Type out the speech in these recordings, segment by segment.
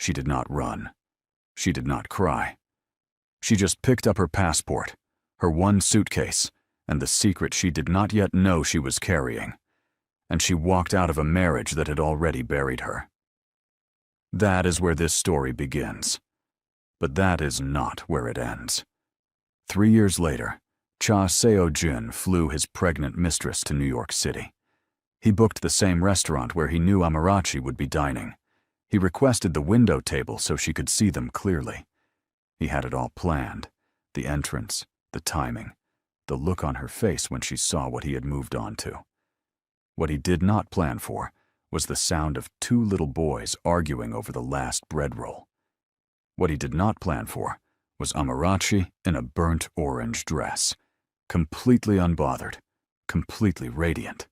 She did not run. She did not cry. She just picked up her passport, her one suitcase, and the secret she did not yet know she was carrying, and she walked out of a marriage that had already buried her. That is where this story begins. But that is not where it ends. 3 years later, Cha Seo-jin flew his pregnant mistress to New York City. He booked the same restaurant where he knew Amarachi would be dining. He requested the window table so she could see them clearly. He had it all planned: the entrance, the timing, the look on her face when she saw what he had moved on to. What he did not plan for was the sound of 2 little boys arguing over the last bread roll. What he did not plan for was Amarachi in a burnt orange dress, completely unbothered, completely radiant,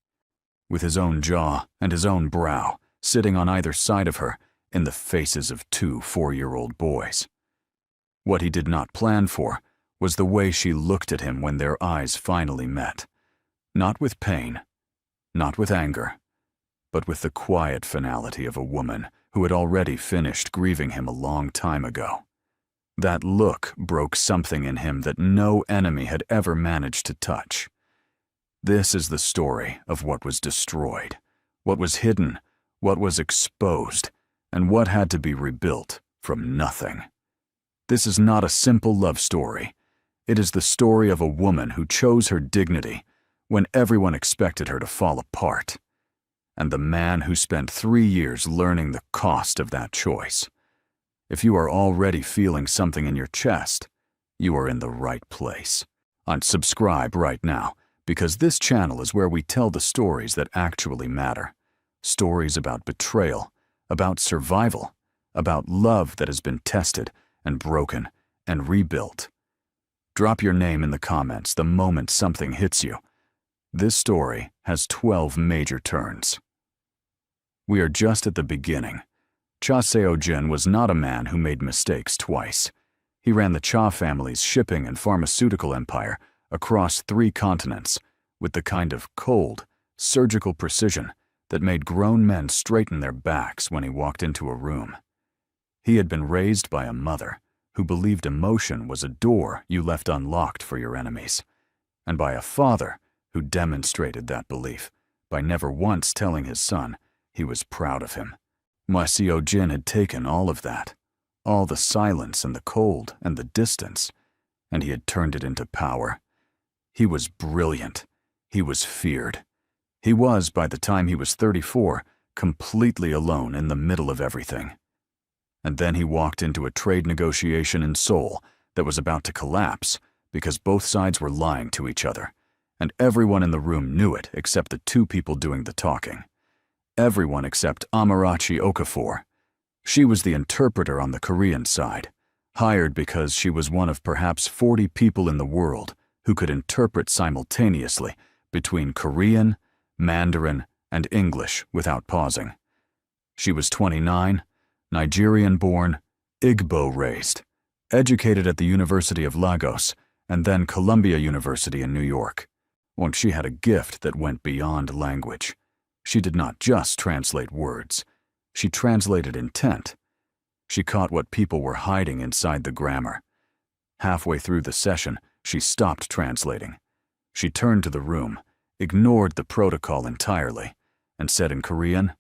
with his own jaw and his own brow sitting on either side of her in the faces of 2 4-year-old boys. What he did not plan for was the way she looked at him when their eyes finally met, not with pain, not with anger, but with the quiet finality of a woman who had already finished grieving him a long time ago. That look broke something in him that no enemy had ever managed to touch. This is the story of what was destroyed, what was hidden, what was exposed, and what had to be rebuilt from nothing. This is not a simple love story. It is the story of a woman who chose her dignity when everyone expected her to fall apart, and the man who spent 3 years learning the cost of that choice. If you are already feeling something in your chest, you are in the right place. Unsubscribe right now, because this channel is where we tell the stories that actually matter. Stories about betrayal, about survival, about love that has been tested and broken and rebuilt. Drop your name in the comments the moment something hits you. This story has 12 major turns. We are just at the beginning. Cha Seo-jin was not a man who made mistakes twice. He ran the Cha family's shipping and pharmaceutical empire across 3 continents with the kind of cold, surgical precision that made grown men straighten their backs when he walked into a room. He had been raised by a mother who believed emotion was a door you left unlocked for your enemies, and by a father who demonstrated that belief by never once telling his son he was proud of him. Ma Seo-jin had taken all of that, all the silence and the cold and the distance, and he had turned it into power. He was brilliant. He was feared. He was, by the time he was 34, completely alone in the middle of everything. And then he walked into a trade negotiation in Seoul that was about to collapse because both sides were lying to each other, and everyone in the room knew it except the 2 people doing the talking. Everyone except Amarachi Okafor. She was the interpreter on the Korean side, hired because she was one of perhaps 40 people in the world who could interpret simultaneously between Korean, Mandarin, and English without pausing. She was 29, Nigerian-born, Igbo-raised, educated at the University of Lagos and then Columbia University in New York. And she had a gift that went beyond language. She did not just translate words. She translated intent. She caught what people were hiding inside the grammar. Halfway through the session, she stopped translating. She turned to the room, ignored the protocol entirely, and said in Korean,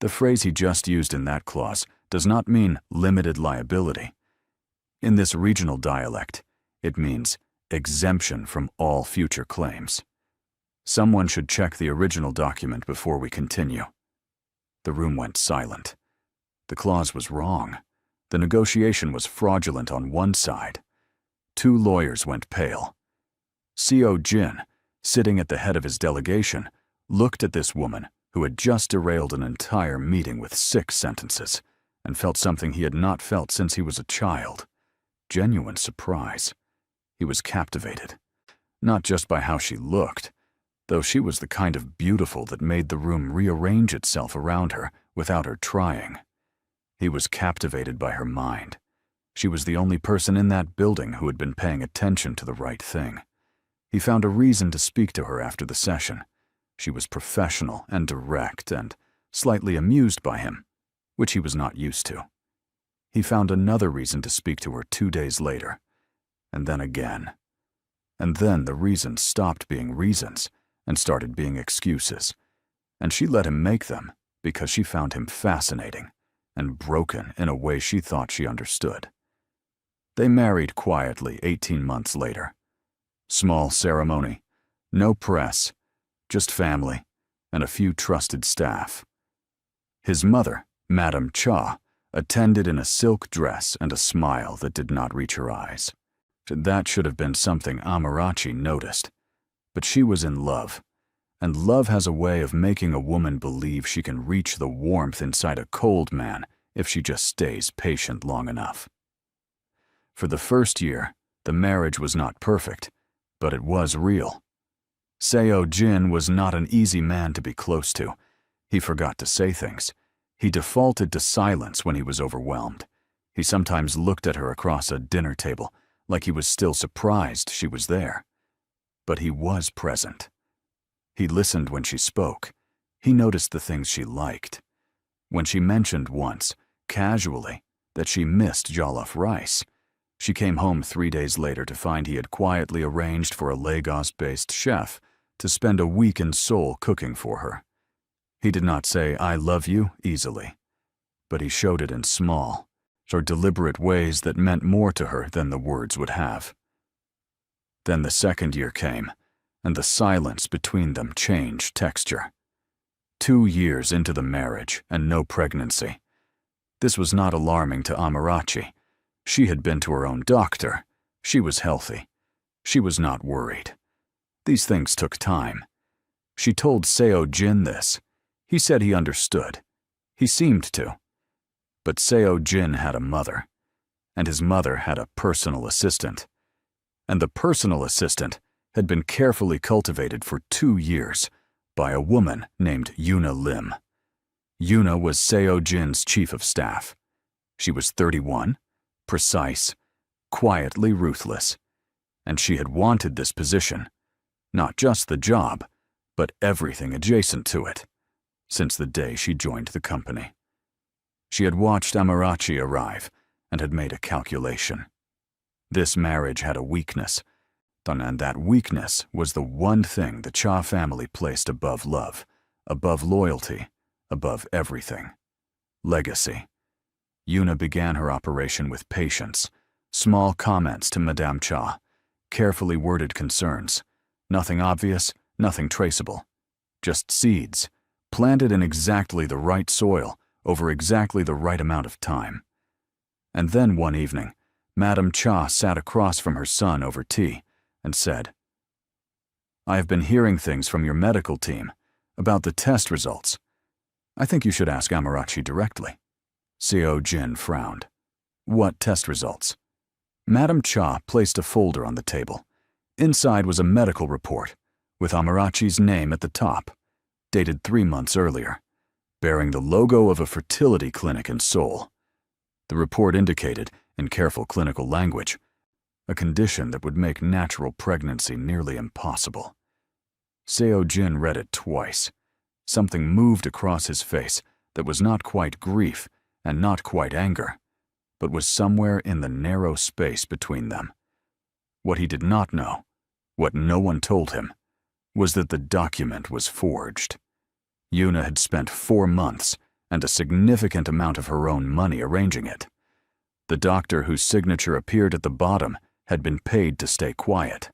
"The phrase he just used in that clause does not mean limited liability. In this regional dialect, it means exemption from all future claims. Someone should check the original document before we continue." The room went silent. The clause was wrong. The negotiation was fraudulent on one side. 2 lawyers went pale. Seo-jin, sitting at the head of his delegation, looked at this woman who had just derailed an entire meeting with 6 sentences and felt something he had not felt since he was a child. Genuine surprise. He was captivated, not just by how she looked, though she was the kind of beautiful that made the room rearrange itself around her without her trying. He was captivated by her mind. She was the only person in that building who had been paying attention to the right thing. He found a reason to speak to her after the session. She was professional and direct and slightly amused by him, which he was not used to. He found another reason to speak to her 2 days later, and then again. And then the reasons stopped being reasons and started being excuses, and she let him make them because she found him fascinating and broken in a way she thought she understood. They married quietly 18 months later. Small ceremony, no press, just family and a few trusted staff. His mother, Madame Cha, attended in a silk dress and a smile that did not reach her eyes. That should have been something Amarachi noticed, but she was in love, and love has a way of making a woman believe she can reach the warmth inside a cold man if she just stays patient long enough. For the first year, the marriage was not perfect, but it was real. Seo Jin was not an easy man to be close to. He forgot to say things. He defaulted to silence when he was overwhelmed. He sometimes looked at her across a dinner table, like he was still surprised she was there. But he was present. He listened when she spoke. He noticed the things she liked. When she mentioned once, casually, that she missed jollof rice, she came home 3 days later to find he had quietly arranged for a Lagos-based chef to spend a week in Seoul cooking for her. He did not say, "I love you," easily, but he showed it in small or deliberate ways that meant more to her than the words would have. Then the second year came, and the silence between them changed texture. 2 years into the marriage and no pregnancy. This was not alarming to Amarachi. She had been to her own doctor. She was healthy. She was not worried. These things took time. She told Seo Jin this. He said he understood. He seemed to. But Seo Jin had a mother, and his mother had a personal assistant. And the personal assistant had been carefully cultivated for 2 years by a woman named Yuna Lim. Yuna was Seo Jin's chief of staff. She was 31, precise, quietly ruthless, and she had wanted this position, not just the job, but everything adjacent to it, since the day she joined the company. She had watched Amarachi arrive and had made a calculation. This marriage had a weakness, and that weakness was the one thing the Cha family placed above love, above loyalty, above everything: legacy. Yuna began her operation with patience, small comments to Madame Cha, carefully worded concerns, nothing obvious, nothing traceable, just seeds, planted in exactly the right soil over exactly the right amount of time. And then one evening, Madame Cha sat across from her son over tea and said, "I have been hearing things from your medical team about the test results. I think you should ask Amarachi directly." Seo Jin frowned. "What test results?" Madame Cha placed a folder on the table. Inside was a medical report, with Amarachi's name at the top, dated 3 months earlier, bearing the logo of a fertility clinic in Seoul. The report indicated, in careful clinical language, a condition that would make natural pregnancy nearly impossible. Seo Jin read it twice. Something moved across his face that was not quite grief and not quite anger, but was somewhere in the narrow space between them. What he did not know, what no one told him, was that the document was forged. Yuna had spent 4 months and a significant amount of her own money arranging it. The doctor whose signature appeared at the bottom had been paid to stay quiet.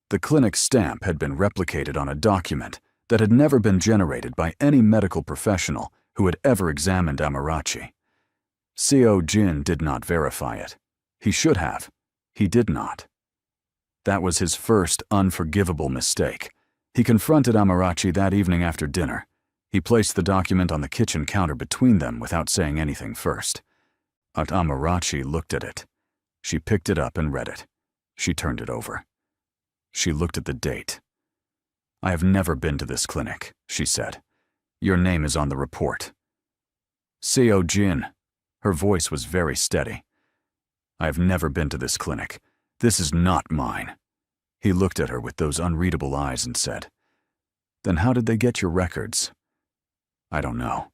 The clinic's stamp had been replicated on a document that had never been generated by any medical professional who had ever examined Amarachi. Seo Jin did not verify it. He should have. He did not. That was his first unforgivable mistake. He confronted Amarachi that evening after dinner. He placed the document on the kitchen counter between them without saying anything first. Amarachi looked at it. She picked it up and read it. She turned it over. She looked at the date. "I have never been to this clinic," she said. "Your name is on the report." "Seo Jin." Her voice was very steady. "I have never been to this clinic. This is not mine." He looked at her with those unreadable eyes and said, "Then how did they get your records?" "I don't know.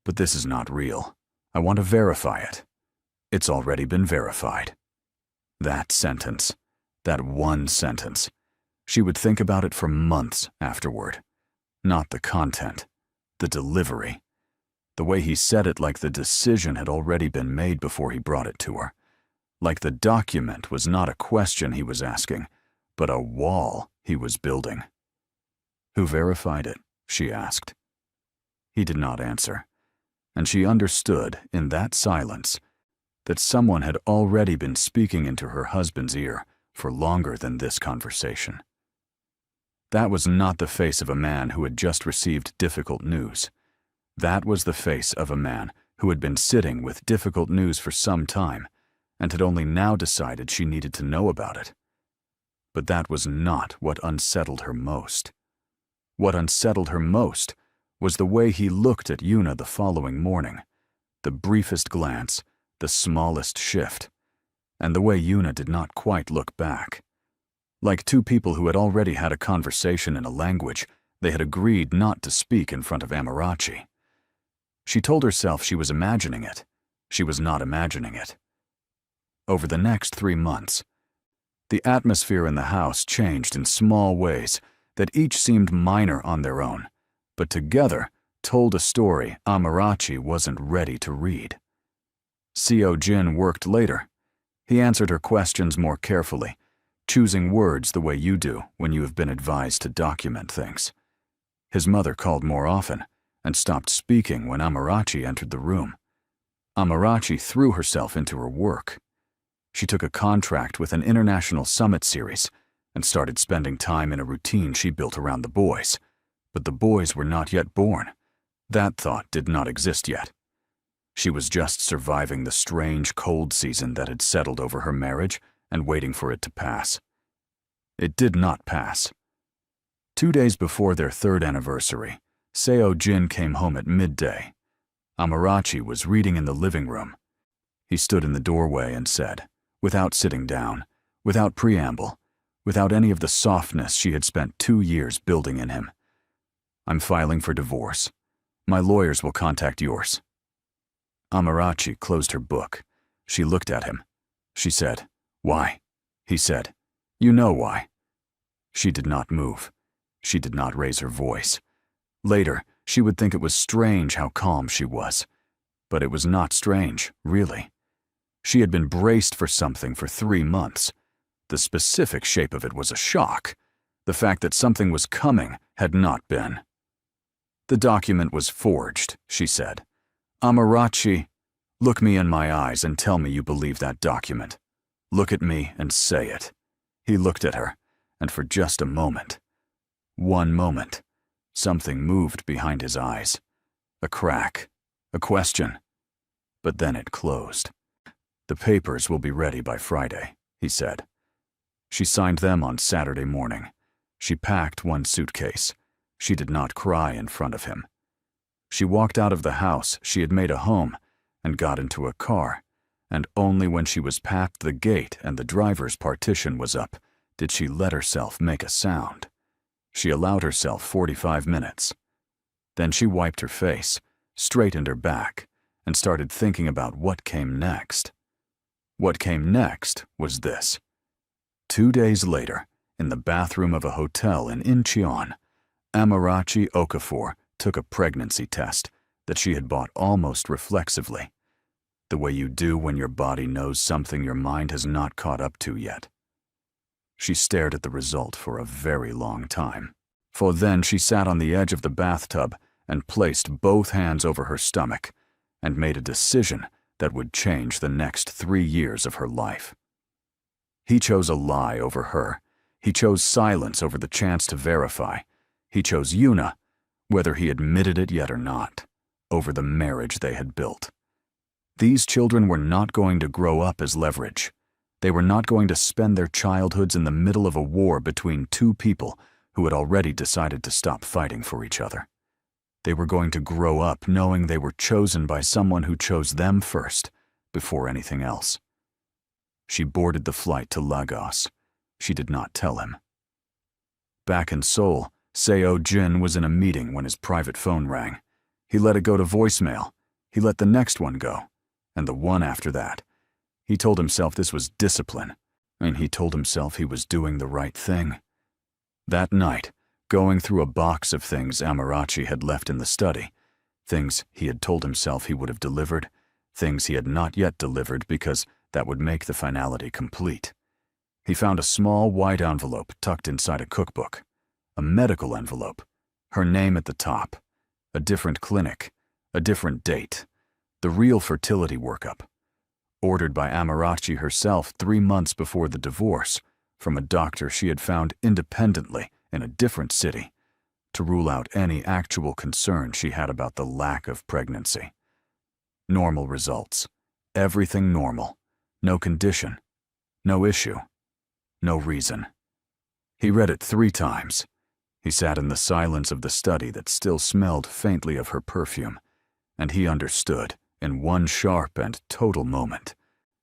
But this is not real. I want to verify it." It's already been verified. That sentence, that one sentence, she would think about it for months afterward. Not the content, the delivery. The way he said it, like the decision had already been made before he brought it to her. Like the document was not a question he was asking, but a wall he was building. Who verified it? She asked. He did not answer, and she understood in that silence that someone had already been speaking into her husband's ear for longer than this conversation. That was not the face of a man who had just received difficult news. That was the face of a man who had been sitting with difficult news for some time and had only now decided she needed to know about it. But that was not what unsettled her most. What unsettled her most was the way he looked at Yuna the following morning, the briefest glance, the smallest shift, and the way Yuna did not quite look back. Like two people who had already had a conversation in a language they had agreed not to speak in front of Amarachi. She told herself she was imagining it. She was not imagining it. Over the next 3 months, the atmosphere in the house changed in small ways that each seemed minor on their own, but together told a story Amarachi wasn't ready to read. Seo-jin worked later. He answered her questions more carefully, choosing words the way you do when you have been advised to document things. His mother called more often and stopped speaking when Amarachi entered the room. Amarachi threw herself into her work. She took a contract with an international summit series and started spending time in a routine she built around the boys. But the boys were not yet born. That thought did not exist yet. She was just surviving the strange cold season that had settled over her marriage and waiting for it to pass. It did not pass. 2 days before their 3rd anniversary, Seo-jin came home at midday. Amarachi was reading in the living room. He stood in the doorway and said, without sitting down, without preamble, without any of the softness she had spent 2 years building in him, "I'm filing for divorce. My lawyers will contact yours." Amarachi closed her book. She looked at him. She said, "Why?" He said, "You know why." She did not move. She did not raise her voice. Later, she would think it was strange how calm she was. But it was not strange, really. She had been braced for something for 3 months. The specific shape of it was a shock. The fact that something was coming had not been. "The document was forged," she said. "Amarachi, look me in my eyes and tell me you believe that document. Look at me and say it." He looked at her, and for just a moment, one moment, something moved behind his eyes. A crack, a question. But then it closed. "The papers will be ready by Friday," he said. She signed them on Saturday morning. She packed one suitcase. She did not cry in front of him. She walked out of the house she had made a home and got into a car, and only when she was past the gate and the driver's partition was up did she let herself make a sound. She allowed herself 45 minutes. Then she wiped her face, straightened her back, and started thinking about what came next. What came next was this. 2 days later, in the bathroom of a hotel in Incheon, Amarachi Okafor took a pregnancy test that she had bought almost reflexively, the way you do when your body knows something your mind has not caught up to yet. She stared at the result for a very long time, for then she sat on the edge of the bathtub and placed both hands over her stomach and made a decision that would change the next 3 years of her life. He chose a lie over her. He chose silence over the chance to verify. He chose Yuna, whether he admitted it yet or not, over the marriage they had built. These children were not going to grow up as leverage. They were not going to spend their childhoods in the middle of a war between 2 people who had already decided to stop fighting for each other. They were going to grow up knowing they were chosen by someone who chose them first, before anything else. She boarded the flight to Lagos. She did not tell him. Back in Seoul, Seo-jin was in a meeting when his private phone rang. He let it go to voicemail. He let the next one go, and the one after that, He told himself this was discipline, and he told himself he was doing the right thing. That night, going through a box of things Amarachi had left in the study, things he had told himself he would have delivered, things he had not yet delivered because that would make the finality complete. He found a small white envelope tucked inside a cookbook, a medical envelope, her name at the top, a different clinic, a different date, the real fertility workup, ordered by Amarachi herself 3 months before the divorce from a doctor she had found independently in a different city to rule out any actual concern she had about the lack of pregnancy. Normal results, everything normal, no condition, no issue, no reason. He read it 3 times. He sat in the silence of the study that still smelled faintly of her perfume, and he understood, in one sharp and total moment,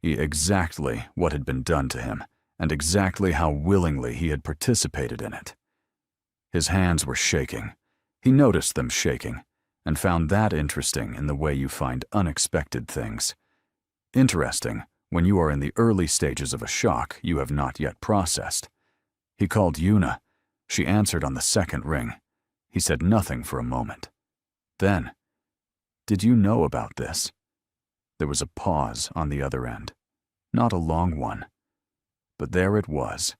exactly what had been done to him and exactly how willingly he had participated in it. His hands were shaking. He noticed them shaking and found that interesting in the way you find unexpected things. Interesting when you are in the early stages of a shock you have not yet processed. He called Yuna. She answered on the 2nd ring. He said nothing for a moment. Then, "Did you know about this?" There was a pause on the other end. Not a long one. But there it was.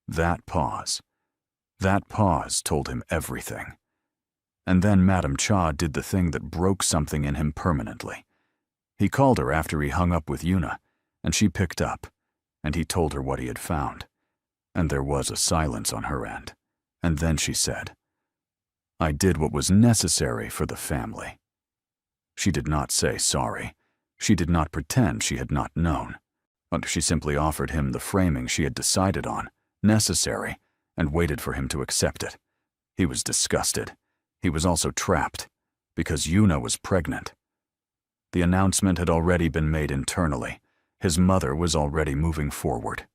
That pause. That pause told him everything. And then Madame Cha did the thing that broke something in him permanently. He called her after he hung up with Yuna, and she picked up, and he told her what he had found. And there was a silence on her end. And then she said, "I did what was necessary for the family." She did not say sorry. She did not pretend she had not known. But she simply offered him the framing she had decided on, necessary, and waited for him to accept it. He was disgusted. He was also trapped, because Yuna was pregnant. The announcement had already been made internally. His mother was already moving forward.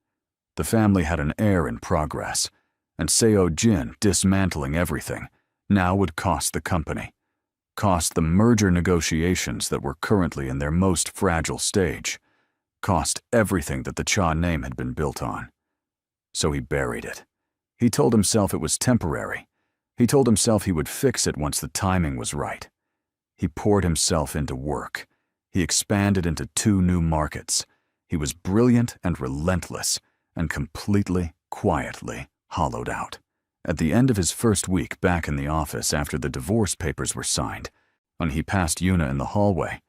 The family had an heir in progress, and Seo Jin dismantling everything now would cost the company, cost the merger negotiations that were currently in their most fragile stage, cost everything that the Cha name had been built on. So he buried it. He told himself it was temporary. He told himself he would fix it once the timing was right. He poured himself into work. He expanded into 2 new markets. He was brilliant and relentless, and completely, quietly hollowed out. At the end of his first week back in the office after the divorce papers were signed, when he passed Yuna in the hallway,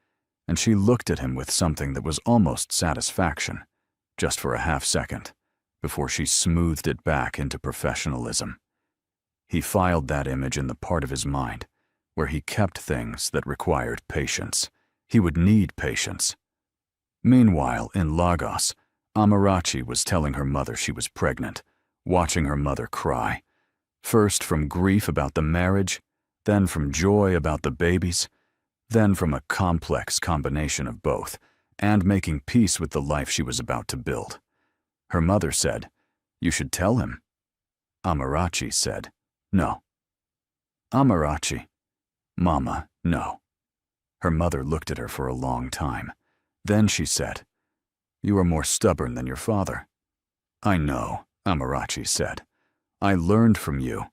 and she looked at him with something that was almost satisfaction, just for a half-second, before she smoothed it back into professionalism. He filed that image in the part of his mind where he kept things that required patience. He would need patience. Meanwhile, in Lagos, Amarachi was telling her mother she was pregnant, watching her mother cry, first from grief about the marriage, then from joy about the babies, then from a complex combination of both, and making peace with the life she was about to build. Her mother said, "You should tell him." Amarachi said, "No." Amarachi, "Mama, no." Her mother looked at her for a long time. Then she said, "You are more stubborn than your father." "I know," Amarachi said. "I learned from you."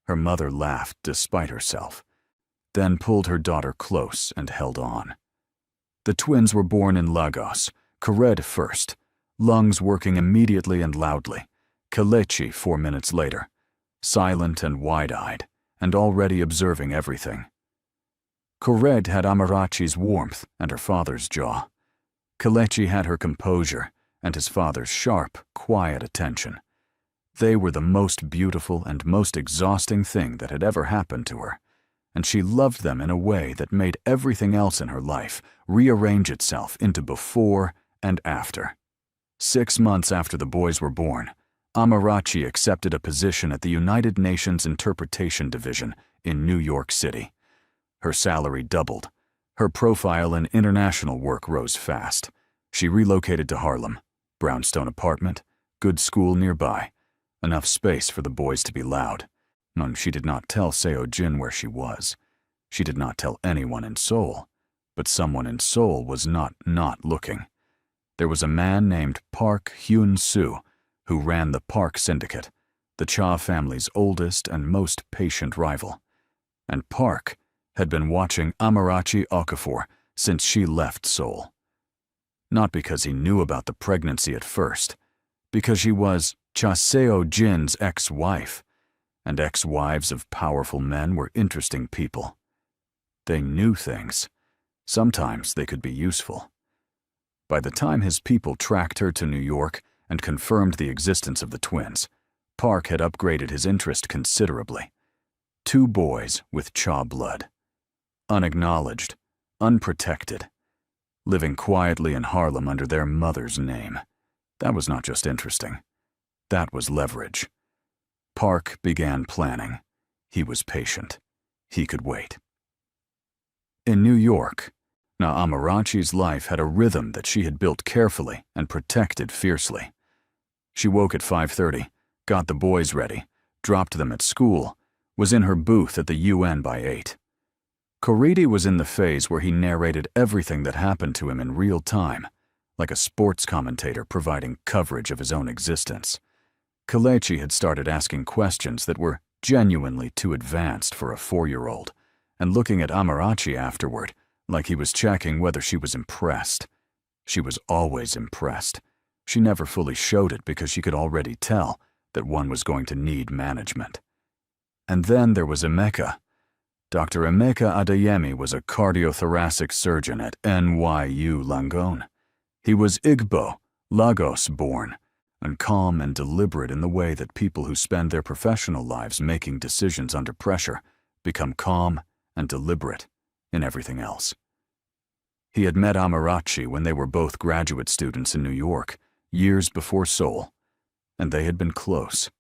Her mother laughed despite herself, then pulled her daughter close and held on. The twins were born in Lagos, Kored first, lungs working immediately and loudly, Kelechi 4 minutes later, silent and wide-eyed, and already observing everything. Kored had Amarachi's warmth and her father's jaw. Kelechi had her composure and his father's sharp, quiet attention. They were the most beautiful and most exhausting thing that had ever happened to her, and she loved them in a way that made everything else in her life rearrange itself into before and after. 6 months after the boys were born, Amarachi accepted a position at the United Nations Interpretation Division in New York City. Her salary doubled. Her profile in international work rose fast. She relocated to Harlem, brownstone apartment, good school nearby, enough space for the boys to be loud. And she did not tell Seo Jin where she was. She did not tell anyone in Seoul, but someone in Seoul was not looking. There was a man named Park Hyun-soo who ran the Park Syndicate, the Cha family's oldest and most patient rival. And Park had been watching Amarachi Okafor since she left Seoul. Not because he knew about the pregnancy at first, because she was Cha Seo-jin's ex-wife, and ex-wives of powerful men were interesting people. They knew things. Sometimes they could be useful. By the time his people tracked her to New York and confirmed the existence of the twins, Park had upgraded his interest considerably. 2 boys with Cha blood. Unacknowledged, unprotected, living quietly in Harlem under their mother's name. That was not just interesting. That was leverage. Park began planning. He was patient. He could wait. In New York, now Amarachi's life had a rhythm that she had built carefully and protected fiercely. She woke at 5:30, got the boys ready, dropped them at school, was in her booth at the UN by 8. Korede was in the phase where he narrated everything that happened to him in real time, like a sports commentator providing coverage of his own existence. Kelechi had started asking questions that were genuinely too advanced for a 4-year-old, and looking at Amarachi afterward like he was checking whether she was impressed. She was always impressed. She never fully showed it because she could already tell that one was going to need management. And then there was Emeka. Dr. Emeka Adeyemi was a cardiothoracic surgeon at NYU Langone. He was Igbo, Lagos-born, and calm and deliberate in the way that people who spend their professional lives making decisions under pressure become calm and deliberate in everything else. He had met Amarachi when they were both graduate students in New York, years before Seoul, and they had been close.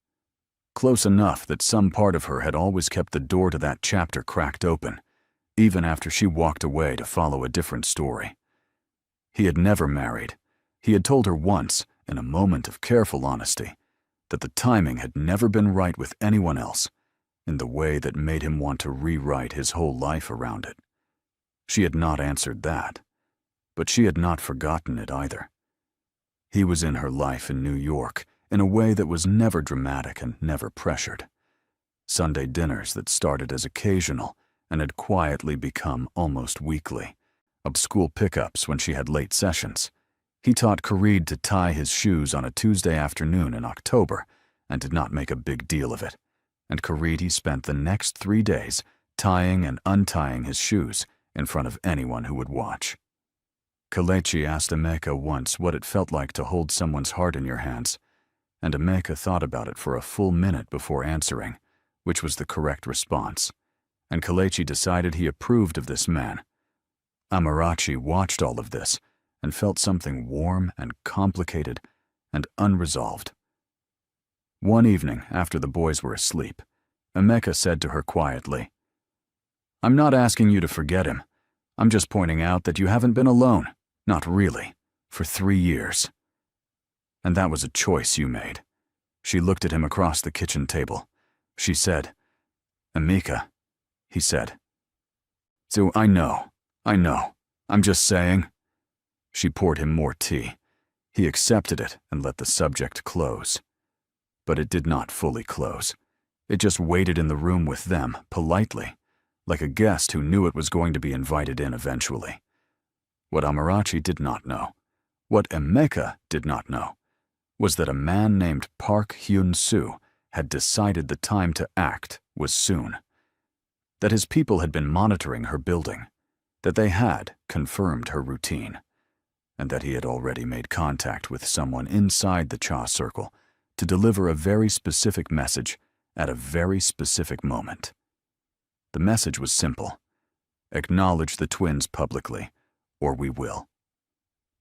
Close enough that some part of her had always kept the door to that chapter cracked open, even after she walked away to follow a different story. He had never married. He had told her once, in a moment of careful honesty, that the timing had never been right with anyone else, in the way that made him want to rewrite his whole life around it. She had not answered that, but she had not forgotten it either. He was in her life in New York in a way that was never dramatic and never pressured. Sunday dinners that started as occasional and had quietly become almost weekly. Of school pickups when she had late sessions. He taught Korede to tie his shoes on a Tuesday afternoon in October and did not make a big deal of it. And Korede spent the next 3 days tying and untying his shoes in front of anyone who would watch. Kelechi asked Emeka once what it felt like to hold someone's heart in your hands, and Emeka thought about it for a full minute before answering, which was the correct response, and Kelechi decided he approved of this man. Amarachi watched all of this and felt something warm and complicated and unresolved. One evening, after the boys were asleep, Emeka said to her quietly, "I'm not asking you to forget him. I'm just pointing out that you haven't been alone, not really, for 3 years. And that was a choice you made." She looked at him across the kitchen table. She said, "Emeka," he said. "So I know. I'm just saying." She poured him more tea. He accepted it and let the subject close. But it did not fully close. It just waited in the room with them, politely, like a guest who knew it was going to be invited in eventually. What Amarachi did not know, what Emeka did not know, was that a man named Park Hyun-soo had decided the time to act was soon. That his people had been monitoring her building, that they had confirmed her routine, and that he had already made contact with someone inside the Cha circle to deliver a very specific message at a very specific moment. The message was simple: acknowledge the twins publicly, or we will.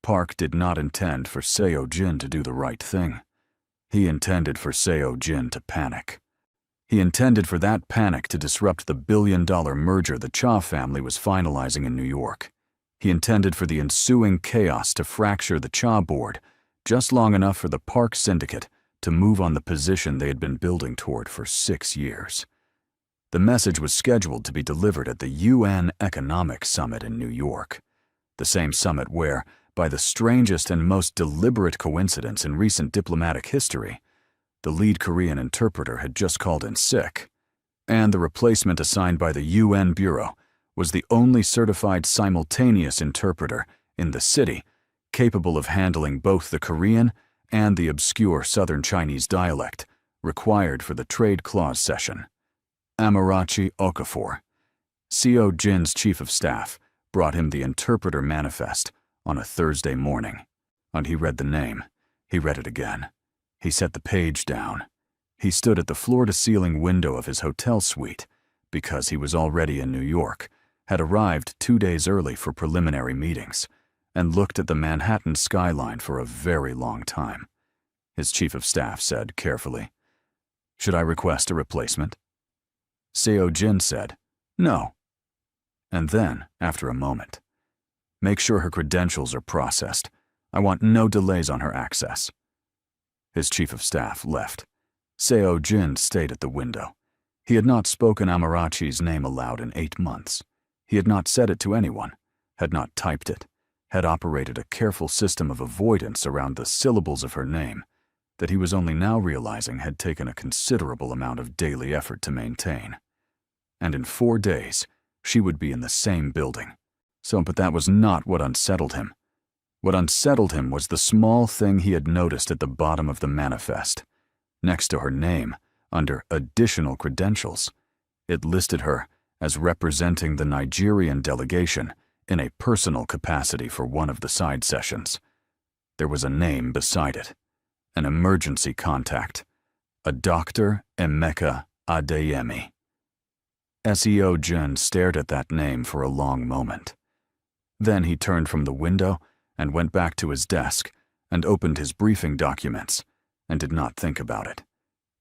Park did not intend for Seo-jin to do the right thing. He intended for Seo-jin to panic. He intended for that panic to disrupt the billion-dollar merger the Cha family was finalizing in New York. He intended for the ensuing chaos to fracture the Cha board just long enough for the Park Syndicate to move on the position they had been building toward for 6 years. The message was scheduled to be delivered at the UN Economic Summit in New York, the same summit where, by the strangest and most deliberate coincidence in recent diplomatic history, the lead Korean interpreter had just called in sick, and the replacement assigned by the UN Bureau was the only certified simultaneous interpreter in the city capable of handling both the Korean and the obscure Southern Chinese dialect required for the trade clause session. Amarachi Okafor, Seo Jin's chief of staff, brought him the interpreter manifest on a Thursday morning, and he read the name. He read it again. He set the page down. He stood at the floor-to-ceiling window of his hotel suite because he was already in New York, had arrived 2 days early for preliminary meetings, and looked at the Manhattan skyline for a very long time. His chief of staff said carefully, "Should I request a replacement?" Seo Jin said, "No." And then, after a moment, "Make sure her credentials are processed. I want no delays on her access." His chief of staff left. Seo Jin stayed at the window. He had not spoken Amarachi's name aloud in 8 months. He had not said it to anyone, had not typed it, had operated a careful system of avoidance around the syllables of her name that he was only now realizing had taken a considerable amount of daily effort to maintain. And in 4 days, she would be in the same building. But that was not what unsettled him. What unsettled him was the small thing he had noticed at the bottom of the manifest. Next to her name, under additional credentials, it listed her as representing the Nigerian delegation in a personal capacity for one of the side sessions. There was a name beside it, an emergency contact, a Dr. Emeka Adeyemi. Seo Jin stared at that name for a long moment. Then he turned from the window and went back to his desk and opened his briefing documents and did not think about it.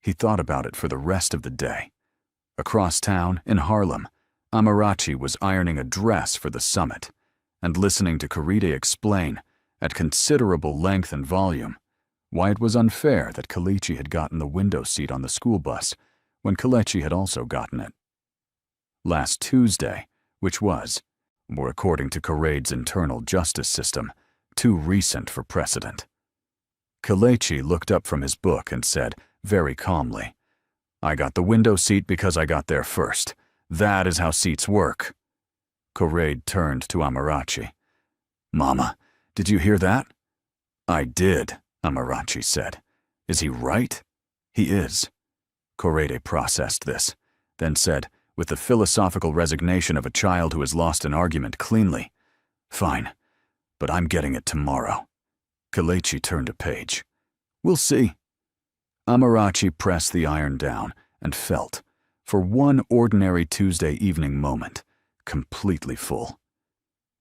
He thought about it for the rest of the day. Across town, in Harlem, Amarachi was ironing a dress for the summit and listening to Korede explain, at considerable length and volume, why it was unfair that Kelechi had gotten the window seat on the school bus when Kelechi had also gotten it. Last Tuesday, which was, or according to Korede's internal justice system, too recent for precedent. Kelechi looked up from his book and said, very calmly, "I got the window seat because I got there first. That is how seats work." Korede turned to Amarachi. "Mama, did you hear that?" "I did," Amarachi said. "Is he right?" "He is." Korede processed this, then said, with the philosophical resignation of a child who has lost an argument cleanly, "Fine, but I'm getting it tomorrow." Kelechi turned a page. "We'll see." Amarachi pressed the iron down and felt, for one ordinary Tuesday evening moment, completely full.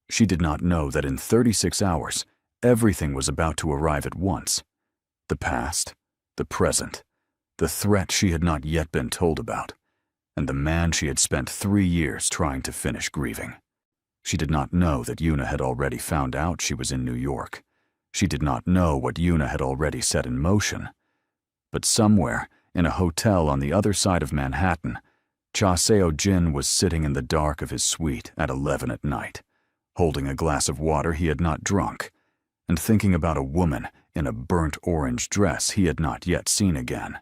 She did not know that in 36 hours, everything was about to arrive at once. The past, the present, the threat she had not yet been told about, and the man she had spent 3 years trying to finish grieving. She did not know that Yuna had already found out she was in New York. She did not know what Yuna had already set in motion. But somewhere, in a hotel on the other side of Manhattan, Cha Seo Jin was sitting in the dark of his suite at 11 at night, holding a glass of water he had not drunk, and thinking about a woman in a burnt orange dress he had not yet seen again.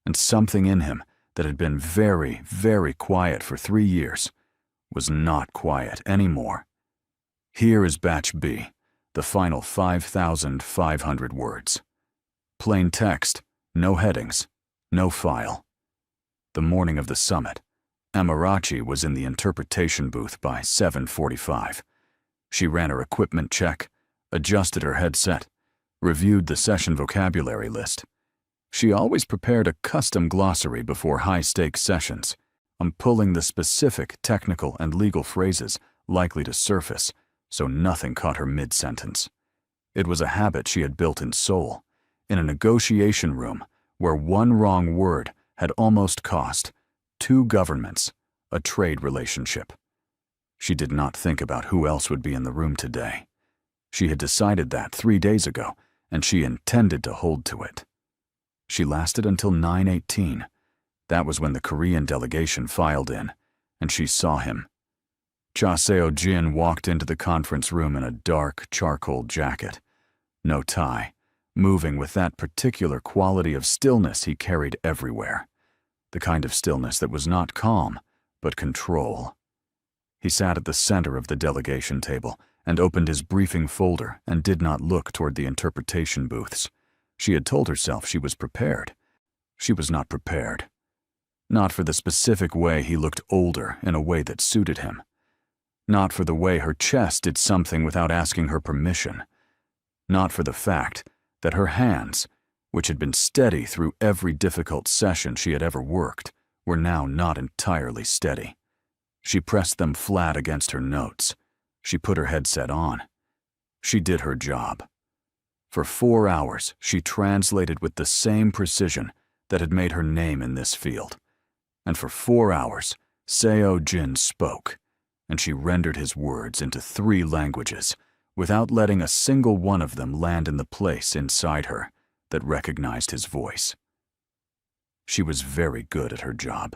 And something in him that had been very, very quiet for 3 years was not quiet anymore. Here is Batch B, the final 5,500 words. Plain text, no headings, no file. The morning of the summit, Amarachi was in the interpretation booth by 7:45. She ran her equipment check, adjusted her headset, reviewed the session vocabulary list. She always prepared a custom glossary before high-stakes sessions, pulling the specific technical and legal phrases likely to surface, so nothing caught her mid-sentence. It was a habit she had built in Seoul, in a negotiation room where one wrong word had almost cost 2 governments a trade relationship. She did not think about who else would be in the room today. She had decided that 3 days ago, and she intended to hold to it. She lasted until 9:18. That was when the Korean delegation filed in, and she saw him. Cha Seo-jin walked into the conference room in a dark charcoal jacket. No tie, moving with that particular quality of stillness he carried everywhere. The kind of stillness that was not calm, but control. He sat at the center of the delegation table and opened his briefing folder and did not look toward the interpretation booths. She had told herself she was prepared. She was not prepared. Not for the specific way he looked older in a way that suited him. Not for the way her chest did something without asking her permission. Not for the fact that her hands, which had been steady through every difficult session she had ever worked, were now not entirely steady. She pressed them flat against her notes. She put her headset on. She did her job. For 4 hours, she translated with the same precision that had made her name in this field. And for 4 hours, Seo-jin spoke, and she rendered his words into 3 languages, without letting a single one of them land in the place inside her that recognized his voice. She was very good at her job.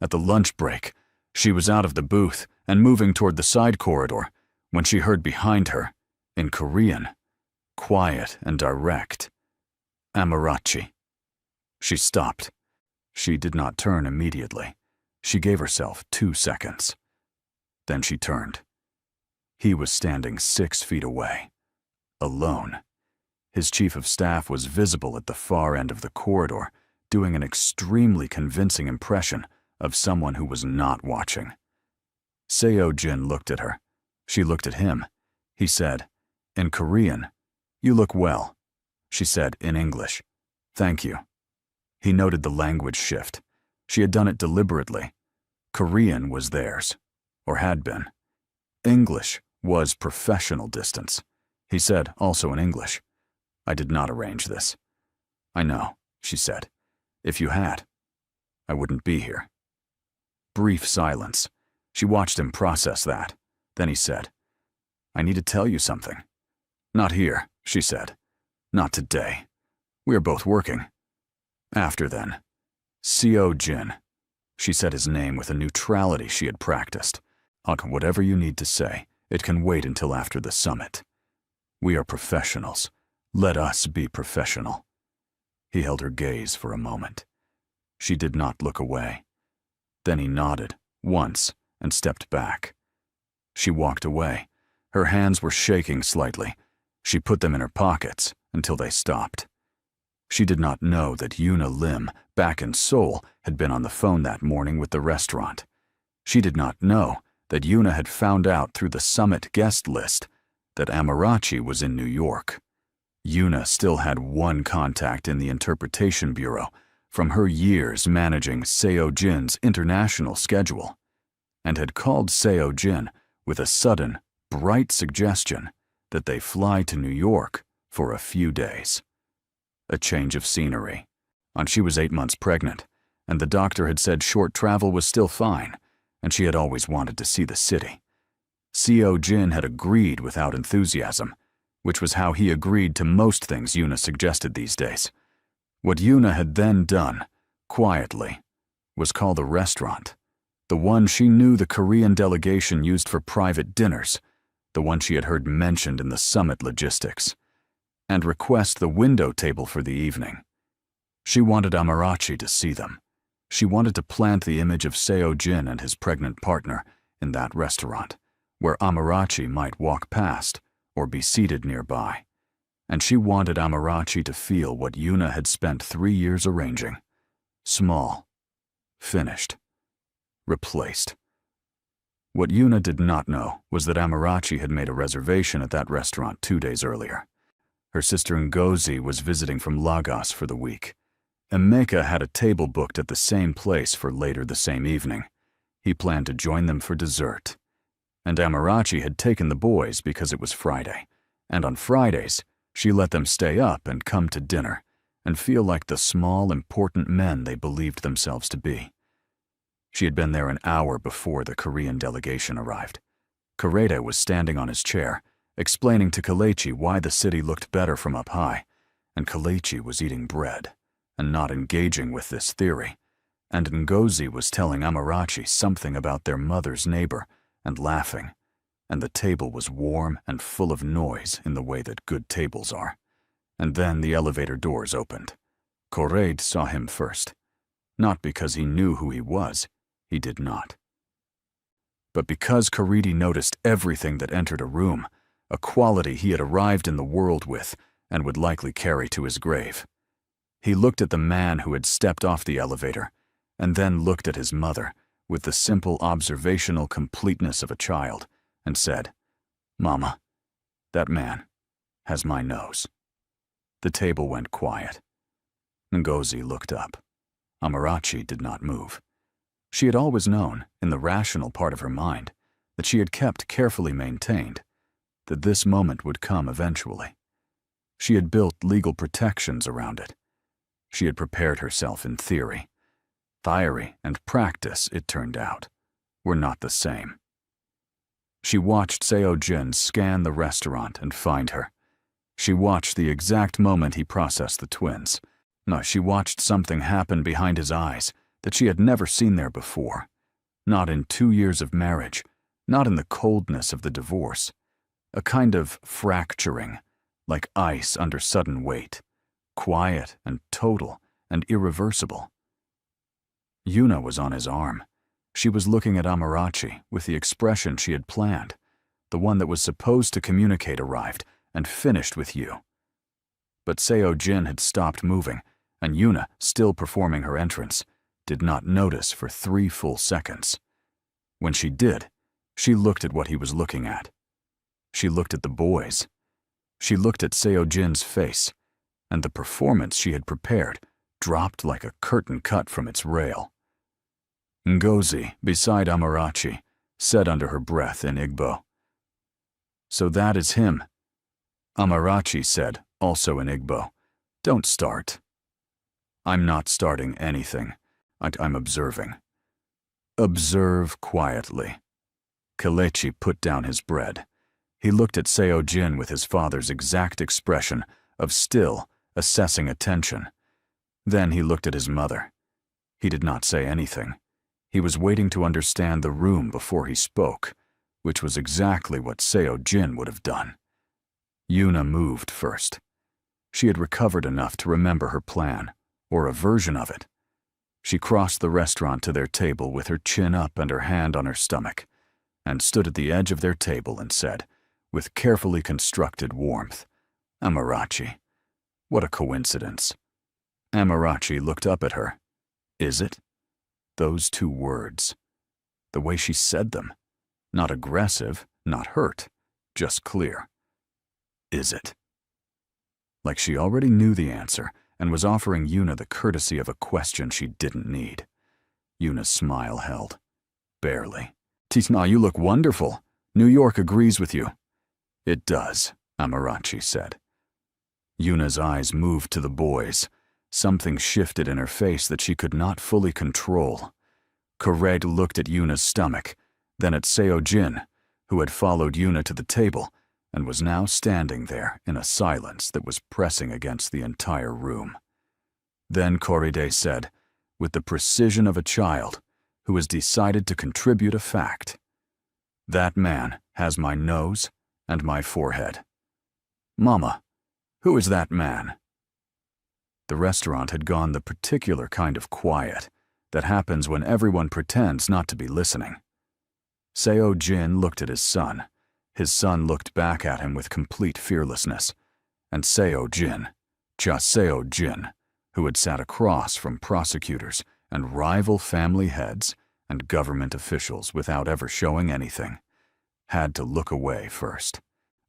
At the lunch break, she was out of the booth and moving toward the side corridor when she heard behind her, in Korean, quiet and direct, "Amarachi." She stopped. She did not turn immediately. She gave herself 2 seconds. Then she turned. He was standing 6 feet away, alone. His chief of staff was visible at the far end of the corridor, doing an extremely convincing impression of someone who was not watching. Seo-jin looked at her. She looked at him. He said, in Korean, "You look well." She said in English, "Thank you." He noted the language shift. She had done it deliberately. Korean was theirs, or had been. English was professional distance. He said, also in English, "I did not arrange this." "I know," she said. "If you had, I wouldn't be here." Brief silence. She watched him process that. Then he said, "I need to tell you something." "Not here," she said. "Not today. We are both working." "After then." Seo-jin. She said his name with a neutrality she had practiced. "Whatever you need to say, it can wait until after the summit. We are professionals. Let us be professional." He held her gaze for a moment. She did not look away. Then he nodded, once, and stepped back. She walked away. Her hands were shaking slightly. She put them in her pockets until they stopped. She did not know that Yuna Lim, back in Seoul, had been on the phone that morning with the restaurant. She did not know that Yuna had found out through the summit guest list that Amarachi was in New York. Yuna still had one contact in the interpretation bureau from her years managing Seo-jin's international schedule, and had called Seo-jin with a sudden, bright suggestion that they fly to New York for a few days. A change of scenery. She was 8 months pregnant, and the doctor had said short travel was still fine, and she had always wanted to see the city. Seo-jin had agreed without enthusiasm, which was how he agreed to most things Yuna suggested these days. What Yuna had then done, quietly, was call the restaurant, the one she knew the Korean delegation used for private dinners, the one she had heard mentioned in the summit logistics, and request the window table for the evening. She wanted Amarachi to see them. She wanted to plant the image of Seo-jin and his pregnant partner in that restaurant, where Amarachi might walk past or be seated nearby. And she wanted Amarachi to feel what Yuna had spent 3 years arranging. Small. Finished. Replaced. What Yuna did not know was that Amarachi had made a reservation at that restaurant 2 days earlier. Her sister Ngozi was visiting from Lagos for the week. Emeka had a table booked at the same place for later the same evening. He planned to join them for dessert. And Amarachi had taken the boys because it was Friday, and on Fridays, she let them stay up and come to dinner and feel like the small, important men they believed themselves to be. She had been there an hour before the Korean delegation arrived. Karede was standing on his chair, explaining to Kalechi why the city looked better from up high, and Kalechi was eating bread and not engaging with this theory, and Ngozi was telling Amarachi something about their mother's neighbor and laughing, and the table was warm and full of noise in the way that good tables are. And then the elevator doors opened. Coraid saw him first. Not because he knew who he was, he did not. But because Corridi noticed everything that entered a room, a quality he had arrived in the world with and would likely carry to his grave. He looked at the man who had stepped off the elevator, and then looked at his mother with the simple observational completeness of a child, and said, "Mama, that man has my nose." The table went quiet. Ngozi looked up. Amarachi did not move. She had always known, in the rational part of her mind, that she had kept carefully maintained, that this moment would come eventually. She had built legal protections around it. She had prepared herself in theory. Theory and practice, it turned out, were not the same. She watched Seo-jin scan the restaurant and find her. She watched the exact moment he processed the twins. No, she watched something happen behind his eyes that she had never seen there before. Not in 2 years of marriage, not in the coldness of the divorce. A kind of fracturing, like ice under sudden weight, quiet and total and irreversible. Yuna was on his arm. She was looking at Amarachi with the expression she had planned. The one that was supposed to communicate arrived and finished with you. But Seo-jin had stopped moving, and Yuna, still performing her entrance, did not notice for 3 full seconds. When she did, she looked at what he was looking at. She looked at the boys. She looked at Seo-jin's face, and the performance she had prepared dropped like a curtain cut from its rail. Ngozi, beside Amarachi, said under her breath in Igbo, "So that is him." Amarachi said, also in Igbo, "Don't start." "I'm not starting anything. I'm observing." "Observe quietly." Kelechi put down his bread. He looked at Seo-jin with his father's exact expression of still, assessing attention. Then he looked at his mother. He did not say anything. He was waiting to understand the room before he spoke, which was exactly what Seo-jin would have done. Yuna moved first. She had recovered enough to remember her plan, or a version of it. She crossed the restaurant to their table with her chin up and her hand on her stomach, and stood at the edge of their table and said, with carefully constructed warmth, "Amarachi, what a coincidence." Amarachi looked up at her. Is it? Those 2 words. The way she said them. Not aggressive, not hurt, just clear. Is it? Like she already knew the answer and was offering Yuna the courtesy of a question she didn't need. Yuna's smile held. Barely. "Tisna, you look wonderful. New York agrees with you." "It does," Amarachi said. Yuna's eyes moved to the boys. Something shifted in her face that she could not fully control. Coraid looked at Yuna's stomach, then at Seo-jin, who had followed Yuna to the table and was now standing there in a silence that was pressing against the entire room. Then Corride said, with the precision of a child who has decided to contribute a fact, "That man has my nose and my forehead." "Mama, who is that man?" The restaurant had gone the particular kind of quiet that happens when everyone pretends not to be listening. Seo-jin looked at his son. His son looked back at him with complete fearlessness. And Seo-jin, just Seo-jin, who had sat across from prosecutors and rival family heads and government officials without ever showing anything, had to look away first.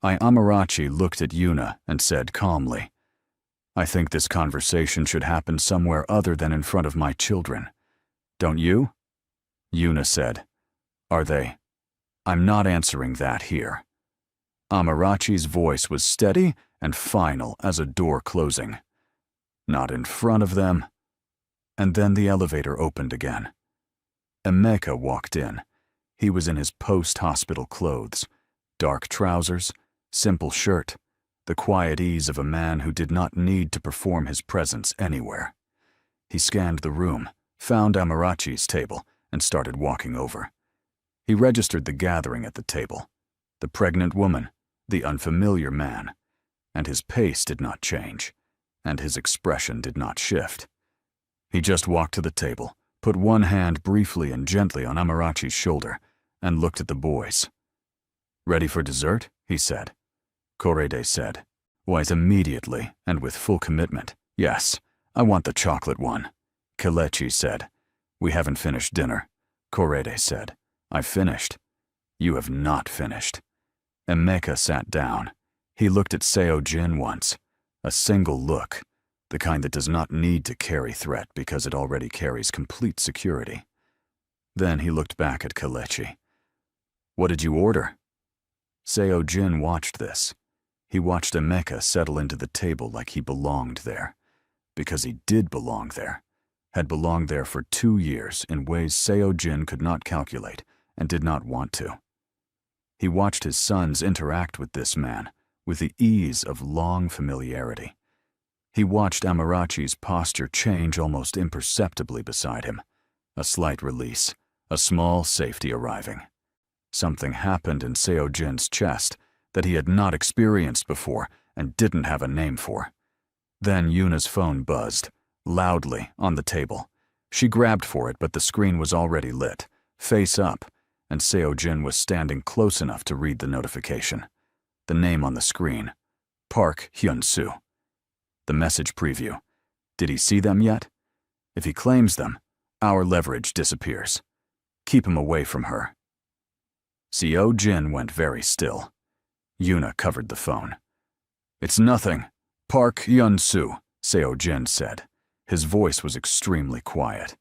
Amarachi looked at Yuna and said calmly, "I think this conversation should happen somewhere other than in front of my children. Don't you?" Yuna said, "Are they?" "I'm not answering that here." Amarachi's voice was steady and final as a door closing. "Not in front of them." And then the elevator opened again. Emeka walked in. He was in his post-hospital clothes, dark trousers, simple shirt, the quiet ease of a man who did not need to perform his presence anywhere. He scanned the room, found Amarachi's table, and started walking over. He registered the gathering at the table, the pregnant woman, the unfamiliar man, and his pace did not change, and his expression did not shift. He just walked to the table, put one hand briefly and gently on Amarachi's shoulder, and looked at the boys. "Ready for dessert?" he said. Korede said, Wise immediately and with full commitment. "Yes, I want the chocolate one." Kelechi said, "We haven't finished dinner." Korede said, "I finished." "You have not finished." Emeka sat down. He looked at Seo-jin once. A single look, the kind that does not need to carry threat because it already carries complete security. Then he looked back at Kelechi. "What did you order?" Seo-jin watched this. He watched Emeka settle into the table like he belonged there. Because he did belong there. Had belonged there for 2 years in ways Seo-jin could not calculate and did not want to. He watched his sons interact with this man with the ease of long familiarity. He watched Amarachi's posture change almost imperceptibly beside him. A slight release, a small safety arriving. Something happened in Seo-jin's chest that he had not experienced before and didn't have a name for. Then Yuna's phone buzzed, loudly, on the table. She grabbed for it, but the screen was already lit, face up, and Seo-jin was standing close enough to read the notification. The name on the screen, Park Hyun-soo. The message preview. Did he see them yet? If he claims them, our leverage disappears. Keep him away from her. Seo-jin went very still. Yuna covered the phone. "It's nothing. Park Hyun-soo," Seo-jin said. His voice was extremely quiet.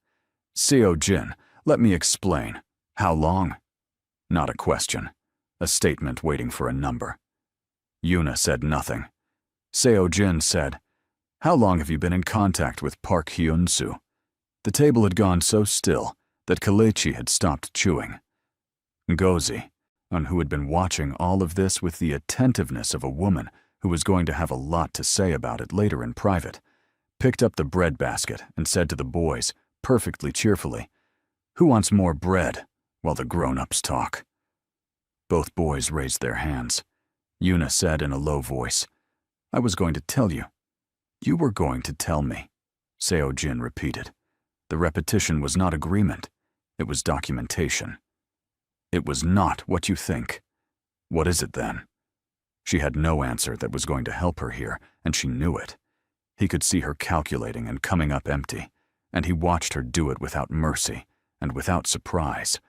"Seo-jin, let me explain. How long?" Not a question. A statement waiting for a number. Yuna said nothing. Seo-jin said, "How long have you been in contact with Park Hyun-soo?" The table had gone so still that Kelechi had stopped chewing. Ngozi, who had been watching all of this with the attentiveness of a woman who was going to have a lot to say about it later in private, picked up the bread basket and said to the boys, perfectly cheerfully, "Who wants more bread?" while the grown-ups talk. Both boys raised their hands. Yuna said in a low voice, "I was going to tell you." "You were going to tell me," Seo-jin repeated. The repetition was not agreement. It was documentation. "It was not what you think." "What is it then?" She had no answer that was going to help her here, and she knew it. He could see her calculating and coming up empty, and he watched her do it without mercy and without surprise,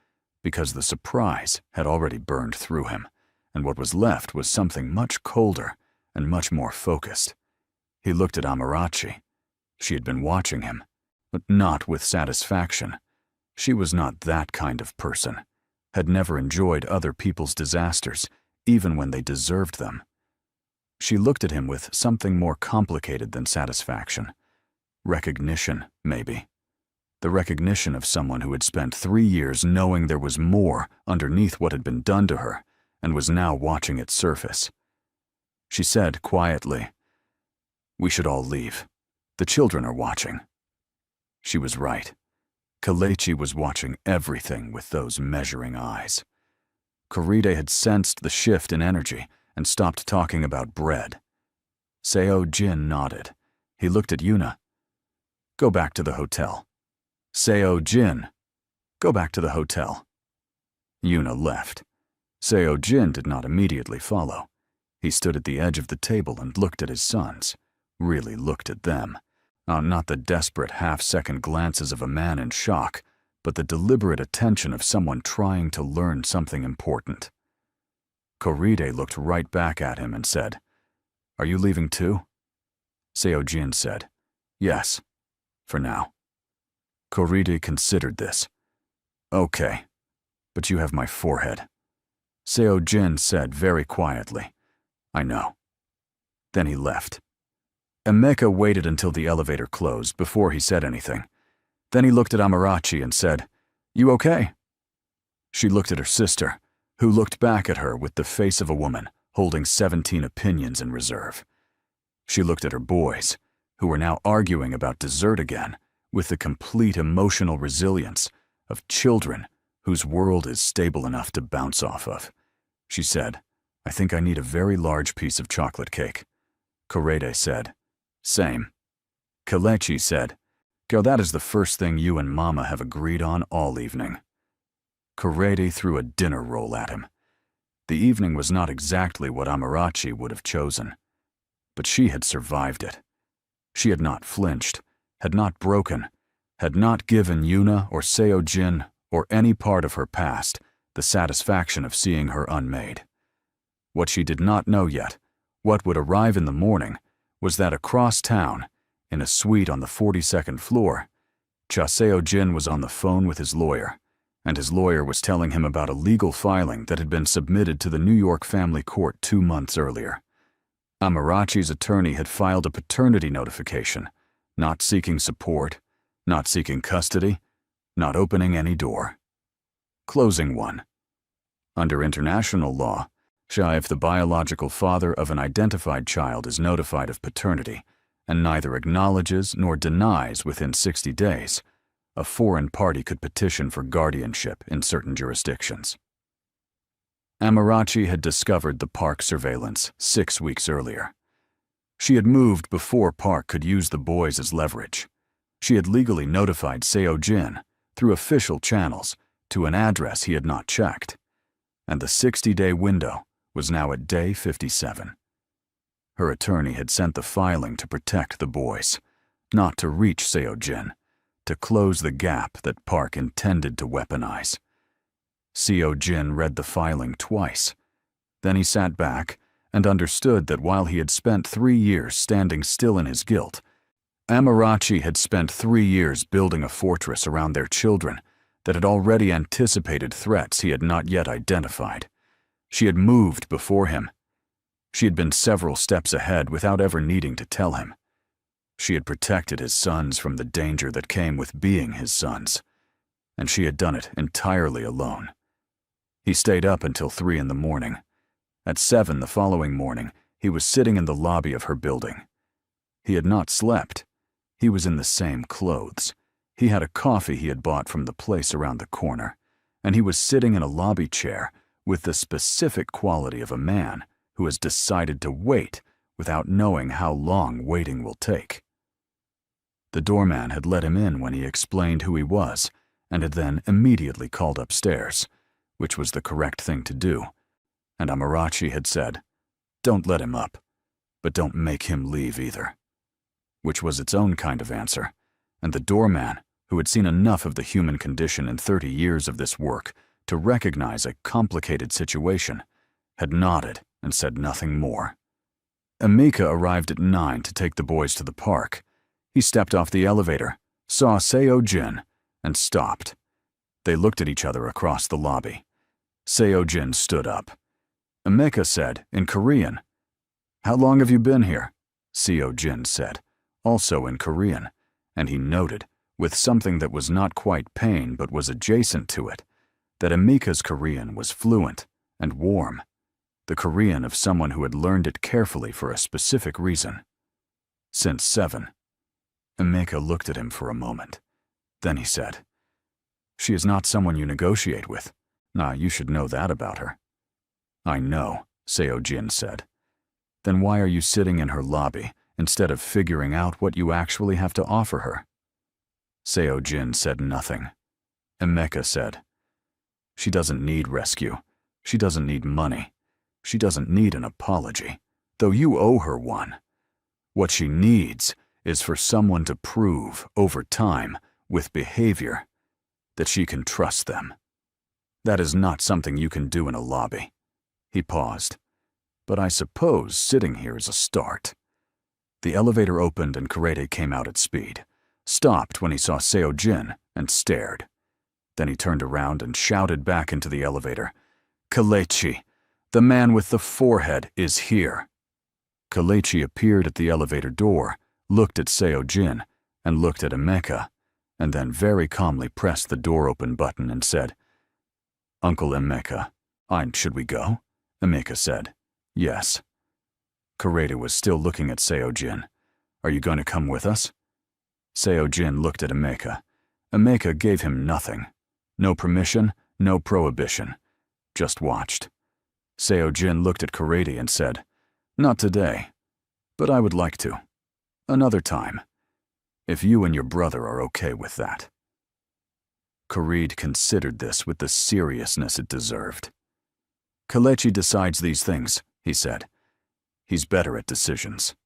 because the surprise had already burned through him, and what was left was something much colder and much more focused. He looked at Amarachi. She had been watching him, but not with satisfaction. She was not that kind of person, had never enjoyed other people's disasters, even when they deserved them. She looked at him with something more complicated than satisfaction. Recognition, maybe. The recognition of someone who had spent 3 years knowing there was more underneath what had been done to her, and was now watching it surface. She said quietly, "We should all leave. The children are watching." She was right. Kelechi was watching everything with those measuring eyes. Korede had sensed the shift in energy and stopped talking about bread. Seo-jin nodded. He looked at Yuna. "Go back to the hotel." "Seo-jin, go back to the hotel." Yuna left. Seo-jin did not immediately follow. He stood at the edge of the table and looked at his sons, really looked at them. Not the desperate half-second glances of a man in shock, but the deliberate attention of someone trying to learn something important. Korede looked right back at him and said, "Are you leaving too?" Seo-jin said, "Yes, for now." Korede considered this. "Okay, but you have my forehead." Seo-jin said very quietly, "I know." Then he left. Emeka waited until the elevator closed before he said anything. Then he looked at Amarachi and said, "You okay?" She looked at her sister, who looked back at her with the face of a woman holding 17 opinions in reserve. She looked at her boys, who were now arguing about dessert again, with the complete emotional resilience of children whose world is stable enough to bounce off of. She said, "I think I need a very large piece of chocolate cake." Korede said, "Same." Kelechi said, "Girl, that is the first thing you and Mama have agreed on all evening." Korede threw a dinner roll at him. The evening was not exactly what Amarachi would have chosen, but she had survived it. She had not flinched, had not broken, had not given Yuna or Seo-jin or any part of her past the satisfaction of seeing her unmade. What she did not know yet, what would arrive in the morning, was that across town, in a suite on the 42nd floor, Cha Seo-jin was on the phone with his lawyer, and his lawyer was telling him about a legal filing that had been submitted to the New York family court 2 months earlier. Amarachi's attorney had filed a paternity notification, not seeking support, not seeking custody, not opening any door. Closing one. Under international law, if the biological father of an identified child is notified of paternity and neither acknowledges nor denies within 60 days, a foreign party could petition for guardianship in certain jurisdictions. Amarachi had discovered the Park surveillance 6 weeks earlier. She had moved before Park could use the boys as leverage. She had legally notified Seo-jin, through official channels, to an address he had not checked, and the 60-day window was now at day 57. Her attorney had sent the filing to protect the boys, not to reach Seo-jin, to close the gap that Park intended to weaponize. Seo-jin read the filing twice. Then he sat back and understood that while he had spent 3 years standing still in his guilt, Amarachi had spent 3 years building a fortress around their children that had already anticipated threats he had not yet identified. She had moved before him. She had been several steps ahead without ever needing to tell him. She had protected his sons from the danger that came with being his sons, and she had done it entirely alone. He stayed up until 3 in the morning. At 7 the following morning, he was sitting in the lobby of her building. He had not slept. He was in the same clothes. He had a coffee he had bought from the place around the corner, and he was sitting in a lobby chair with the specific quality of a man who has decided to wait without knowing how long waiting will take. The doorman had let him in when he explained who he was, and had then immediately called upstairs, which was the correct thing to do, and Amarachi had said, "Don't let him up, but don't make him leave either," which was its own kind of answer, and the doorman, who had seen enough of the human condition in 30 years of this work to recognize a complicated situation, had nodded and said nothing more. Emeka arrived at 9 to take the boys to the park. He stepped off the elevator, saw Seo-jin, and stopped. They looked at each other across the lobby. Seo-jin stood up. Emeka said, in Korean, "How long have you been here?" Seo-jin said, also in Korean, and he noted, with something that was not quite pain but was adjacent to it, that Emeka's Korean was fluent and warm, the Korean of someone who had learned it carefully for a specific reason. Since 7. Emeka looked at him for a moment. Then he said, "She is not someone you negotiate with. You should know that about her." "I know," Seo-jin said. "Then why are you sitting in her lobby instead of figuring out what you actually have to offer her?" Seo-jin said nothing. Emeka said, "She doesn't need rescue. She doesn't need money. She doesn't need an apology, though you owe her one. What she needs is for someone to prove, over time, with behavior, that she can trust them. That is not something you can do in a lobby." He paused. "But I suppose sitting here is a start." The elevator opened and Korede came out at speed, stopped when he saw Seo-jin, and stared. Then he turned around and shouted back into the elevator, "Kelechi, the man with the forehead is here." Kelechi appeared at the elevator door, looked at Seo-jin, and looked at Emeka, and then very calmly pressed the door open button and said, "Uncle Emeka, should we go?" Emeka said, "Yes." Korede was still looking at Seo-jin. "Are you going to come with us?" Seo-jin looked at Emeka. Emeka gave him nothing. No permission, No prohibition. Just watched. Seo-jin looked at Kurede and said, "Not today, but I would like to. Another time. If you and your brother are okay with that." Kurede considered this with the seriousness it deserved. "Kelechi decides these things," he said. "He's better at decisions."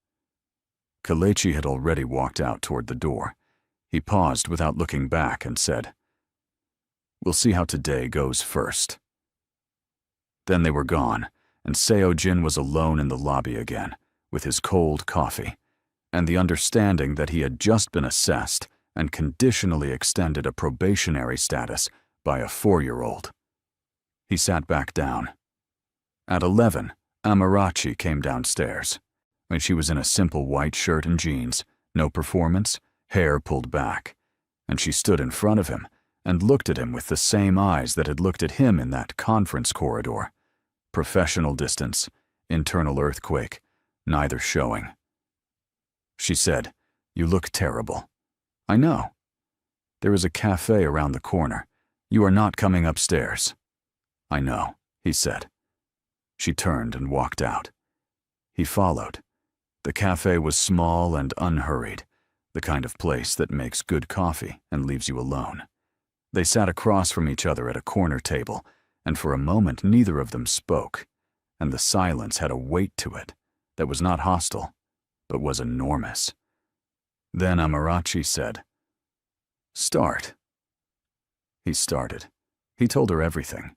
Kelechi had already walked out toward the door. He paused without looking back and said, "We'll see how today goes first." Then they were gone, and Seo-jin was alone in the lobby again, with his cold coffee, and the understanding that he had just been assessed and conditionally extended a probationary status by a 4-year-old. He sat back down. At 11, Amarachi came downstairs, and she was in a simple white shirt and jeans, no performance, hair pulled back, and she stood in front of him and looked at him with the same eyes that had looked at him in that conference corridor. Professional distance, internal earthquake, neither showing. She said, "You look terrible." "I know. There is a cafe around the corner. You are not coming upstairs." "I know," he said. She turned and walked out. He followed. The cafe was small and unhurried, the kind of place that makes good coffee and leaves you alone. They sat across from each other at a corner table, and for a moment neither of them spoke, and the silence had a weight to it that was not hostile, but was enormous. Then Amarachi said, "Start." He started. He told her everything.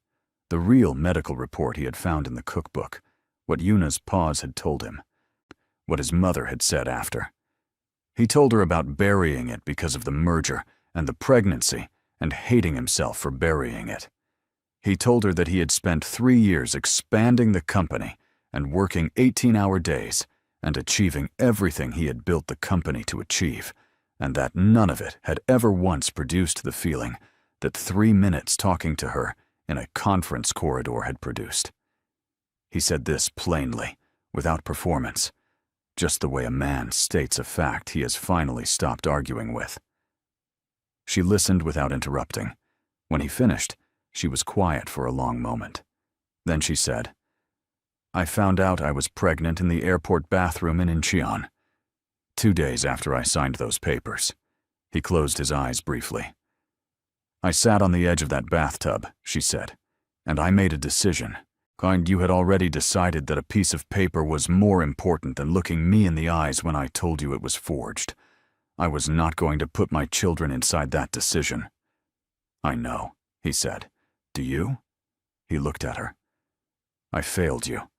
The real medical report he had found in the cookbook, what Yuna's pause had told him, what his mother had said after. He told her about burying it because of the merger and the pregnancy and hating himself for burying it. He told her that he had spent 3 years expanding the company and working 18-hour days and achieving everything he had built the company to achieve, and that none of it had ever once produced the feeling that 3 minutes talking to her in a conference corridor had produced. He said this plainly, without performance, just the way a man states a fact he has finally stopped arguing with. She listened without interrupting. When he finished, she was quiet for a long moment. Then she said, "I found out I was pregnant in the airport bathroom in Incheon, 2 days after I signed those papers." He closed his eyes briefly. "I sat on the edge of that bathtub," she said, "and I made a decision. You had already decided that a piece of paper was more important than looking me in the eyes when I told you it was forged. I was not going to put my children inside that decision." "I know," he said. "Do you?" He looked at her. "I failed you.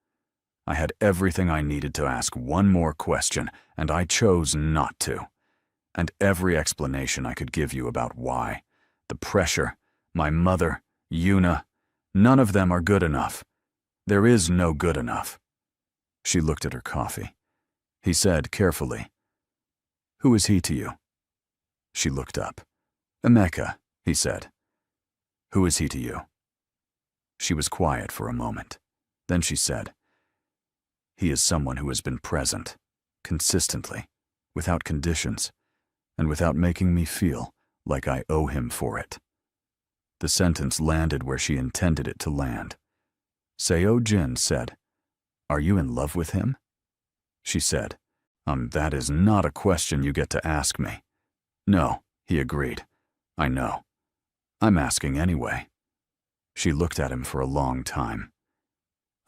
I had everything I needed to ask one more question, and I chose not to. And every explanation I could give you about why, the pressure, my mother, Yuna, none of them are good enough. There is no good enough." She looked at her coffee. He said carefully, "Who is he to you?" She looked up. "Emeka," he said. "Who is he to you?" She was quiet for a moment. Then she said, "He is someone who has been present, consistently, without conditions, and without making me feel like I owe him for it." The sentence landed where she intended it to land. Seo-jin said, "Are you in love with him?" She said, That is not a question you get to ask me." "No," he agreed. "I know. I'm asking anyway." She looked at him for a long time.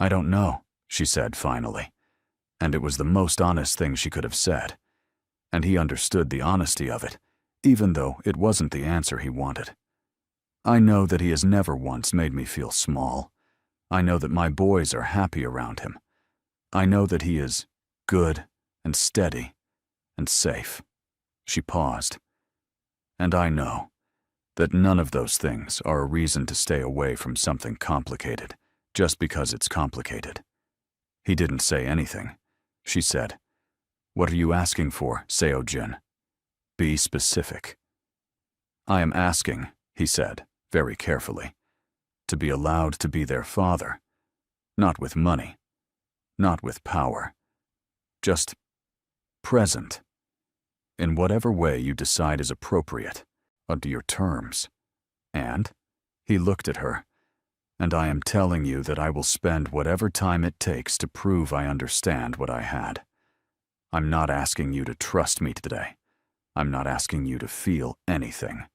"I don't know," she said finally, and it was the most honest thing she could have said. And he understood the honesty of it, even though it wasn't the answer he wanted. "I know that he has never once made me feel small. I know that my boys are happy around him. I know that he is good and steady and safe." She paused. "And I know that none of those things are a reason to stay away from something complicated just because it's complicated." He didn't say anything. She said, "What are you asking for, Seo-jin? Be specific." "I am asking," he said, very carefully, "to be allowed to be their father. Not with money. Not with power. Just present. In whatever way you decide is appropriate, under your terms. And He looked at her. "And I am telling you that I will spend whatever time it takes to prove I understand what I had. I'm not asking you to trust me today. I'm not asking you to feel anything.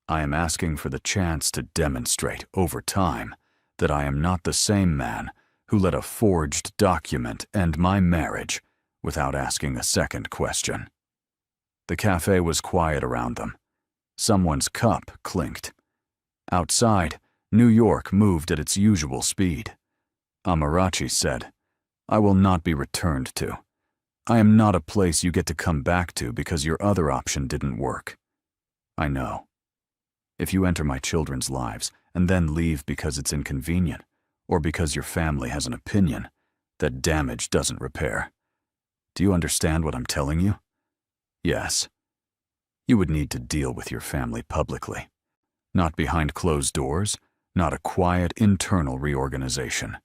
I am asking for the chance to demonstrate over time that I am not the same man who let a forged document end my marriage without asking a second question." The cafe was quiet around them. Someone's cup clinked. Outside, New York moved at its usual speed. Amarachi said, "I will not be returned to. I am not a place you get to come back to because your other option didn't work. I know. If you enter my children's lives and then leave because it's inconvenient, or because your family has an opinion, that damage doesn't repair. Do you understand what I'm telling you? Yes. You would need to deal with your family publicly. Not behind closed doors, not a quiet internal reorganization.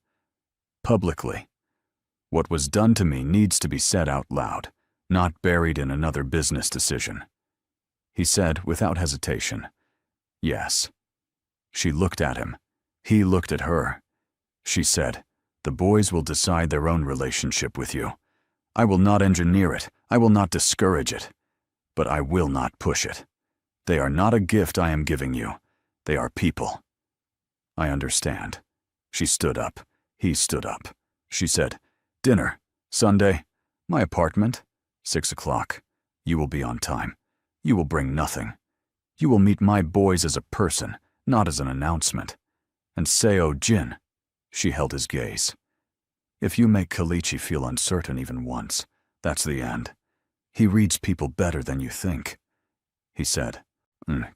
Publicly. What was done to me needs to be said out loud, not buried in another business decision." He said without hesitation, "Yes." She looked at him. He looked at her. She said, "The boys will decide their own relationship with you. I will not engineer it. I will not discourage it. But I will not push it. They are not a gift I am giving you. They are people." "I understand." She stood up. He stood up. She said, "Dinner. Sunday. My apartment. 6 o'clock. You will be on time. You will bring nothing. You will meet my boys as a person, not as an announcement. And Seo Jin." She held his gaze. "If you make Kalichi feel uncertain even once, that's the end. He reads people better than you think." He said,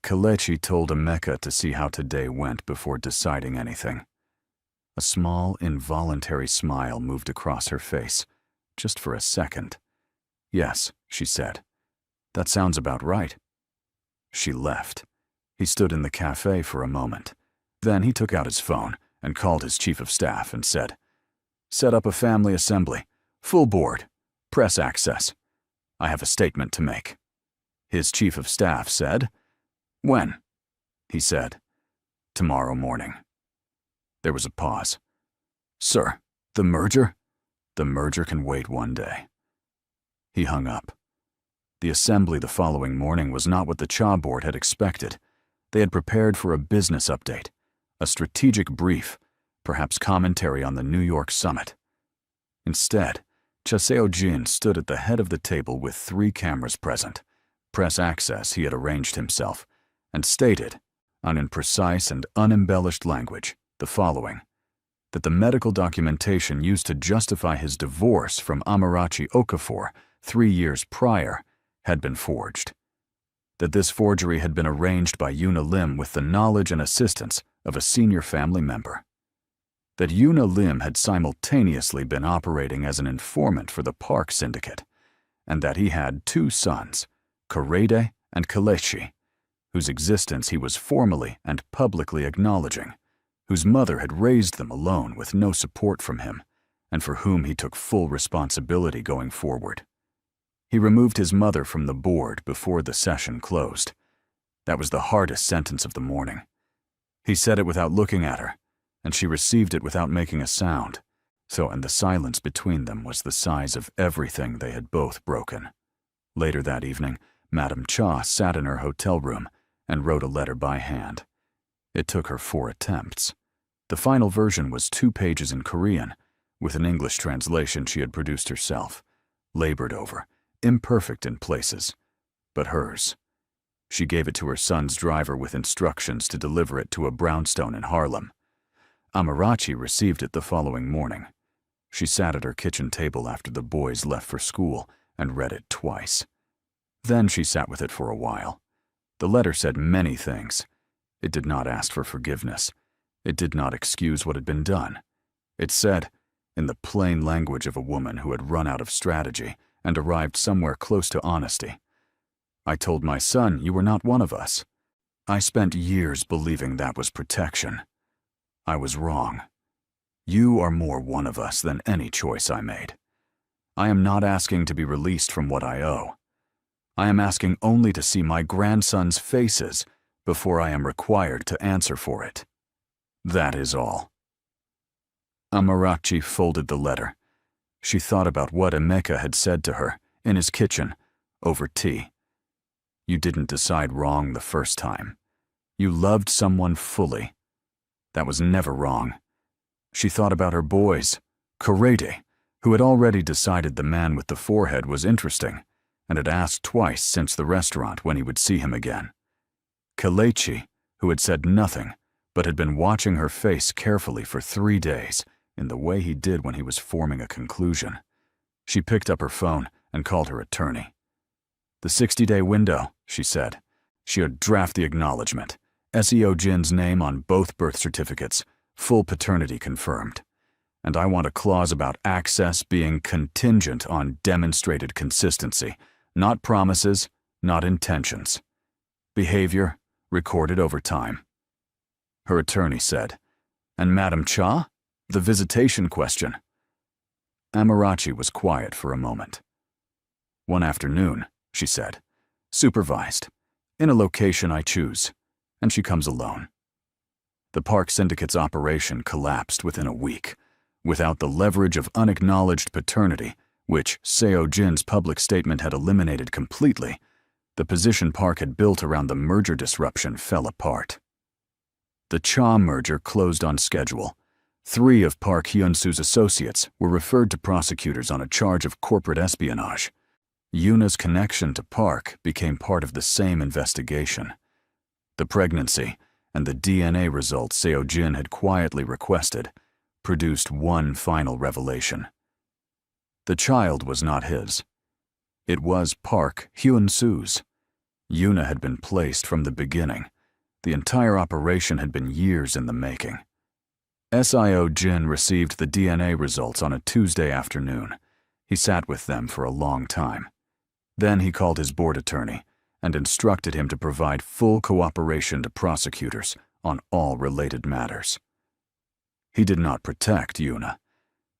"Kalechi told Emeka to see how today went before deciding anything." A small, involuntary smile moved across her face, just for a second. "Yes," she said. "That sounds about right." She left. He stood in the cafe for a moment. Then he took out his phone and called his chief of staff and said, "Set up a family assembly, full board, press access. I have a statement to make." His chief of staff said, "When?" He said, "Tomorrow morning." There was a pause. "Sir, the merger?" "The merger can wait one day." He hung up. The assembly the following morning was not what the Cha board had expected. They had prepared for a business update, a strategic brief, perhaps commentary on the New York summit. Instead, Cha Seo-jin stood at the head of the table with 3 cameras present, press access he had arranged himself, and stated, on imprecise and unembellished language, the following: that the medical documentation used to justify his divorce from Amarachi Okafor 3 years prior had been forged. That this forgery had been arranged by Yuna Lim with the knowledge and assistance of a senior family member. That Yuna Lim had simultaneously been operating as an informant for the Park Syndicate, and that he had 2 sons, Korede and Kaleshi, whose existence he was formally and publicly acknowledging, whose mother had raised them alone with no support from him, and for whom he took full responsibility going forward. He removed his mother from the board before the session closed. That was the hardest sentence of the morning. He said it without looking at her, and she received it without making a sound, and the silence between them was the size of everything they had both broken. Later that evening, Madame Cha sat in her hotel room and wrote a letter by hand. It took her 4 attempts. The final version was 2 pages in Korean, with an English translation she had produced herself, labored over, imperfect in places, but hers. She gave it to her son's driver with instructions to deliver it to a brownstone in Harlem. Amarachi received it the following morning. She sat at her kitchen table after the boys left for school and read it twice. Then she sat with it for a while. The letter said many things. It did not ask for forgiveness. It did not excuse what had been done. It said, in the plain language of a woman who had run out of strategy and arrived somewhere close to honesty, "I told my son you were not one of us. I spent years believing that was protection. I was wrong. You are more one of us than any choice I made. I am not asking to be released from what I owe. I am asking only to see my grandsons' faces before I am required to answer for it. That is all." Amarachi folded the letter. She thought about what Emeka had said to her, in his kitchen, over tea. You didn't decide wrong the first time. You loved someone fully. That was never wrong. She thought about her boys, Korede, who had already decided the man with the forehead was interesting, and had asked twice since the restaurant when he would see him again. Kelechi, who had said nothing, but had been watching her face carefully for 3 days, in the way he did when he was forming a conclusion. She picked up her phone and called her attorney. "The 60-day window," she said. She would draft the acknowledgement. Seo Jin's name on both birth certificates, full paternity confirmed. And I want a clause about access being contingent on demonstrated consistency, not promises, not intentions. Behavior recorded over time. Her attorney said, "And Madam Cha? The visitation question." Amarachi was quiet for a moment. "One afternoon," she said, "supervised, in a location I choose, and she comes alone." The Park Syndicate's operation collapsed within a week, without the leverage of unacknowledged paternity, which Seo Jin's public statement had eliminated completely. The position Park had built around the merger disruption fell apart. The Cha merger closed on schedule. 3 of Park Hyun-soo's associates were referred to prosecutors on a charge of corporate espionage. Yuna's connection to Park became part of the same investigation. The pregnancy and the DNA results Seo Jin had quietly requested produced one final revelation. The child was not his. It was Park Hyun-soo's. Yuna had been placed from the beginning. The entire operation had been years in the making. Seo Jin received the DNA results on a Tuesday afternoon. He sat with them for a long time. Then he called his board attorney and instructed him to provide full cooperation to prosecutors on all related matters. He did not protect Yuna.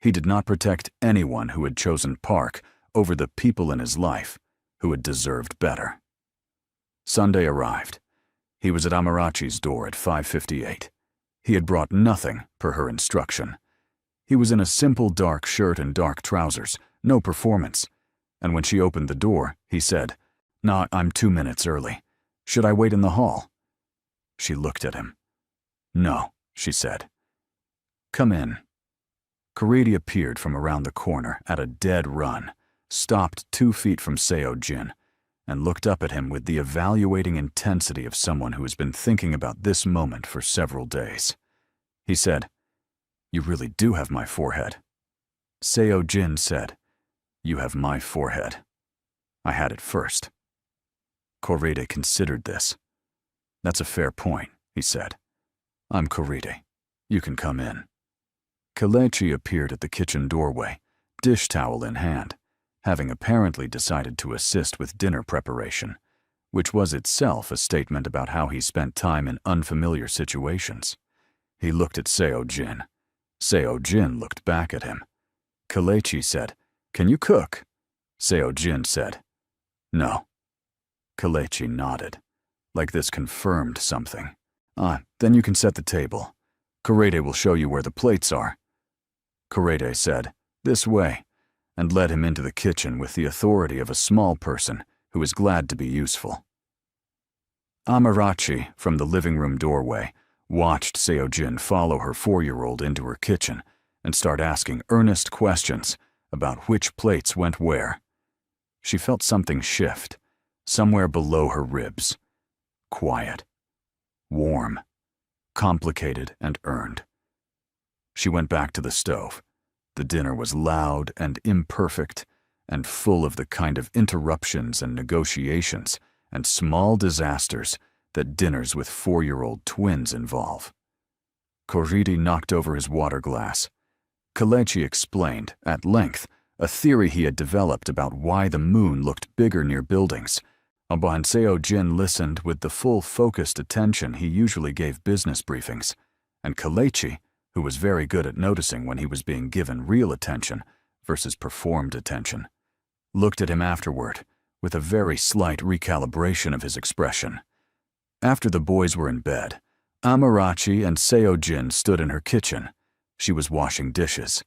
He did not protect anyone who had chosen Park over the people in his life who had deserved better. Sunday arrived. He was at Amarachi's door at 5:58. He had brought nothing, per her instruction. He was in a simple dark shirt and dark trousers, no performance. And when she opened the door, he said, "Nah, I'm 2 minutes early. Should I wait in the hall?" She looked at him. "No," she said. "Come in." Korede appeared from around the corner at a dead run, stopped 2 feet from Seo Jin, and looked up at him with the evaluating intensity of someone who has been thinking about this moment for several days. He said, "You really do have my forehead." Seo Jin said, "You have my forehead. I had it first." Korede considered this. "That's a fair point," he said. "I'm Korede. You can come in." Kelechi appeared at the kitchen doorway, dish towel in hand, having apparently decided to assist with dinner preparation, which was itself a statement about how he spent time in unfamiliar situations. He looked at Seo Jin. Seo Jin looked back at him. Kelechi said, "Can you cook?" Seo Jin said, "No." Kelechi nodded, like this confirmed something. Then you can set the table. Korede will show you where the plates are." Korede said, "This way," and led him into the kitchen with the authority of a small person who is glad to be useful. Amarachi, from the living room doorway, watched Seo Jin follow her 4-year-old into her kitchen and start asking earnest questions about which plates went where. She felt something shift, somewhere below her ribs. Quiet, warm, complicated and earned. She went back to the stove. The dinner was loud and imperfect and full of the kind of interruptions and negotiations and small disasters that dinners with 4-year-old twins involve. Korede knocked over his water glass. Kelechi explained, at length, a theory he had developed about why the moon looked bigger near buildings. Seo Jin listened with the full focused attention he usually gave business briefings, and Kelechi, who was very good at noticing when he was being given real attention versus performed attention, looked at him afterward with a very slight recalibration of his expression. After the boys were in bed, Amarachi and Seojin stood in her kitchen. She was washing dishes.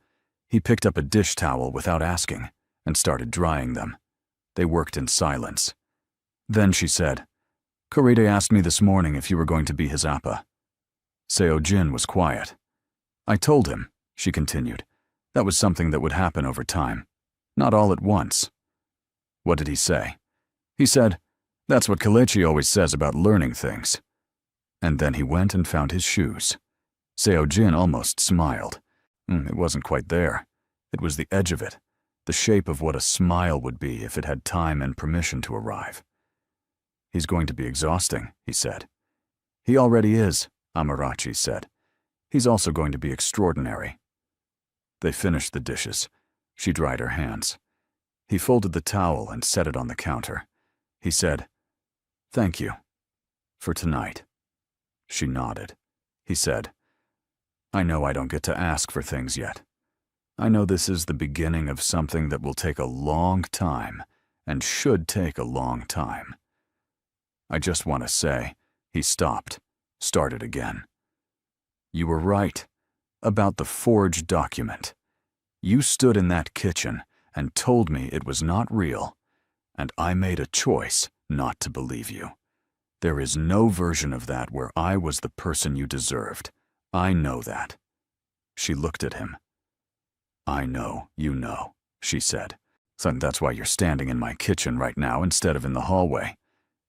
He picked up a dish towel without asking and started drying them. They worked in silence. Then she said, "Kurita asked me this morning if you were going to be his appa." Seojin was quiet. "I told him," she continued, "that was something that would happen over time, not all at once." "What did he say?" "He said, that's what Kalechi always says about learning things." And then he went and found his shoes. Seojin almost smiled. It wasn't quite there. It was the edge of it, the shape of what a smile would be if it had time and permission to arrive. "He's going to be exhausting," he said. "He already is," Amarachi said. "He's also going to be extraordinary." They finished the dishes. She dried her hands. He folded the towel and set it on the counter. He said, "Thank you. For tonight." She nodded. He said, "I know I don't get to ask for things yet. I know this is the beginning of something that will take a long time and should take a long time. I just want to say," he stopped, started again. "You were right about the forged document. You stood in that kitchen and told me it was not real, and I made a choice not to believe you. There is no version of that where I was the person you deserved. I know that." She looked at him. "I know you know," she said. "So that's why you're standing in my kitchen right now instead of in the hallway."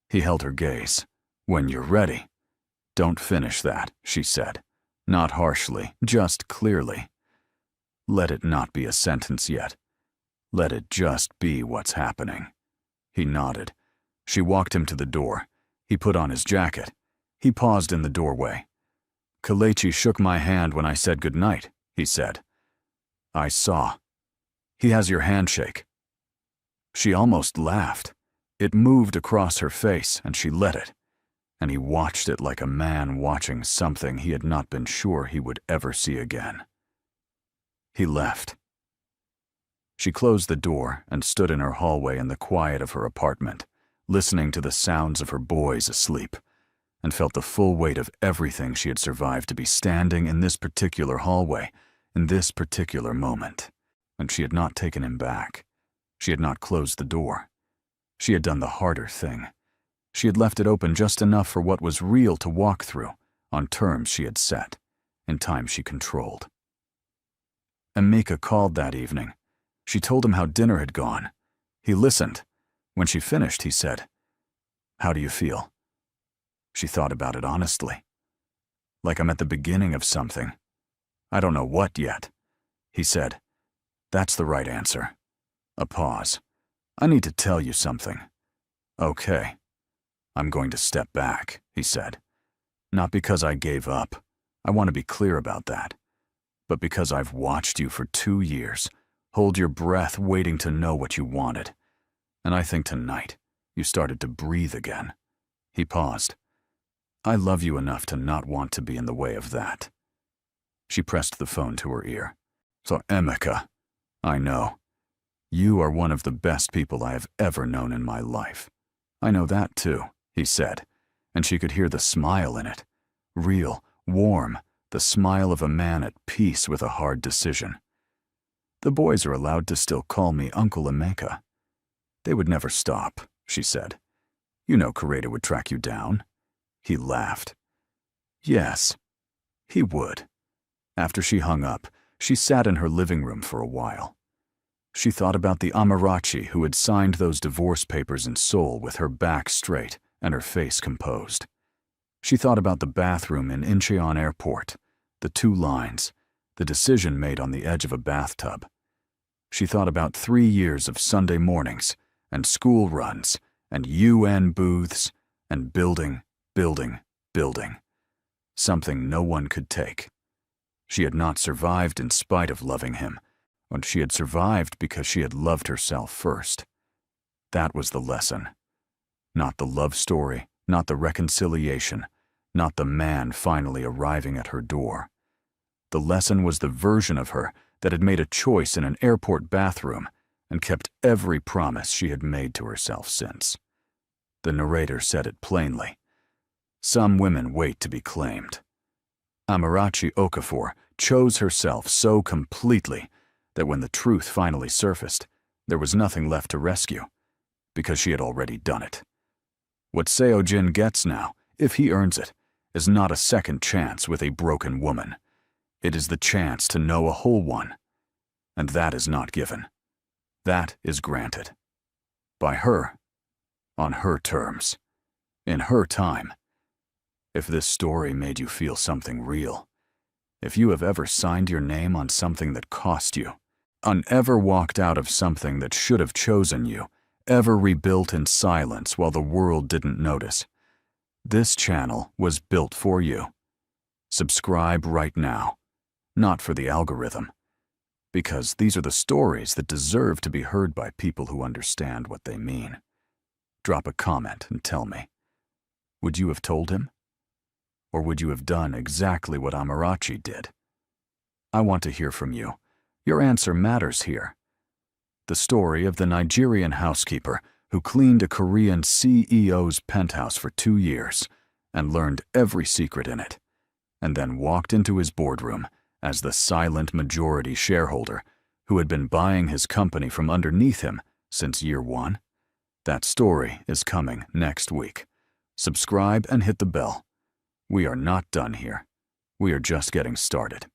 He held her gaze. "When you're ready." "Don't finish that," she said. Not harshly, just clearly. "Let it not be a sentence yet. Let it just be what's happening." He nodded. She walked him to the door. He put on his jacket. He paused in the doorway. "Kalechi shook my hand when I said goodnight," he said. "I saw. He has your handshake." She almost laughed. It moved across her face, and she let it. And he watched it like a man watching something he had not been sure he would ever see again. He left. She closed the door and stood in her hallway in the quiet of her apartment, listening to the sounds of her boys asleep, and felt the full weight of everything she had survived to be standing in this particular hallway, in this particular moment. And she had not taken him back. She had not closed the door. She had done the harder thing. She had left it open just enough for what was real to walk through, on terms she had set, in time she controlled. Emika called that evening. She told him how dinner had gone. He listened. When she finished, he said, "How do you feel?" She thought about it honestly. "Like I'm at the beginning of something. I don't know what yet." He said, "That's the right answer." A pause. "I need to tell you something." "Okay." "I'm going to step back," he said. "Not because I gave up. I want to be clear about that. But because I've watched you for 2 years, hold your breath waiting to know what you wanted. And I think tonight, you started to breathe again." He paused. "I love you enough to not want to be in the way of that." She pressed the phone to her ear. "So, Emika, I know. You are one of the best people I have ever known in my life. I know that too," he said, and she could hear the smile in it. Real, warm, the smile of a man at peace with a hard decision. "The boys are allowed to still call me Uncle Emeka. They would never stop," she said. "You know Kurita would track you down." He laughed. "Yes, he would." After she hung up, she sat in her living room for a while. She thought about the Amarachi who had signed those divorce papers in Seoul with her back straight and her face composed. She thought about the bathroom in Incheon Airport, the 2 lines, the decision made on the edge of a bathtub. She thought about 3 years of Sunday mornings and school runs and UN booths and building, building, building. Something no one could take. She had not survived in spite of loving him, and she had survived because she had loved herself first. That was the lesson. Not the love story, not the reconciliation, not the man finally arriving at her door. The lesson was the version of her that had made a choice in an airport bathroom and kept every promise she had made to herself since. The narrator said it plainly. Some women wait to be claimed. Amarachi Okafor chose herself so completely that when the truth finally surfaced, there was nothing left to rescue, because she had already done it. What Seo-jin gets now, if he earns it, is not a second chance with a broken woman. It is the chance to know a whole one. And that is not given. That is granted. By her, on her terms, in her time. If this story made you feel something real, if you have ever signed your name on something that cost you, ever walked out of something that should have chosen you, ever rebuilt in silence while the world didn't notice, this channel was built for you. Subscribe right now, not for the algorithm, because these are the stories that deserve to be heard by people who understand what they mean. Drop a comment and tell me, would you have told him? Or would you have done exactly what Amarachi did? I want to hear from you. Your answer matters here. The story of the Nigerian housekeeper who cleaned a Korean CEO's penthouse for 2 years and learned every secret in it, and then walked into his boardroom as the silent majority shareholder who had been buying his company from underneath him since year 1. That story is coming next week. Subscribe and hit the bell. We are not done here. We are just getting started.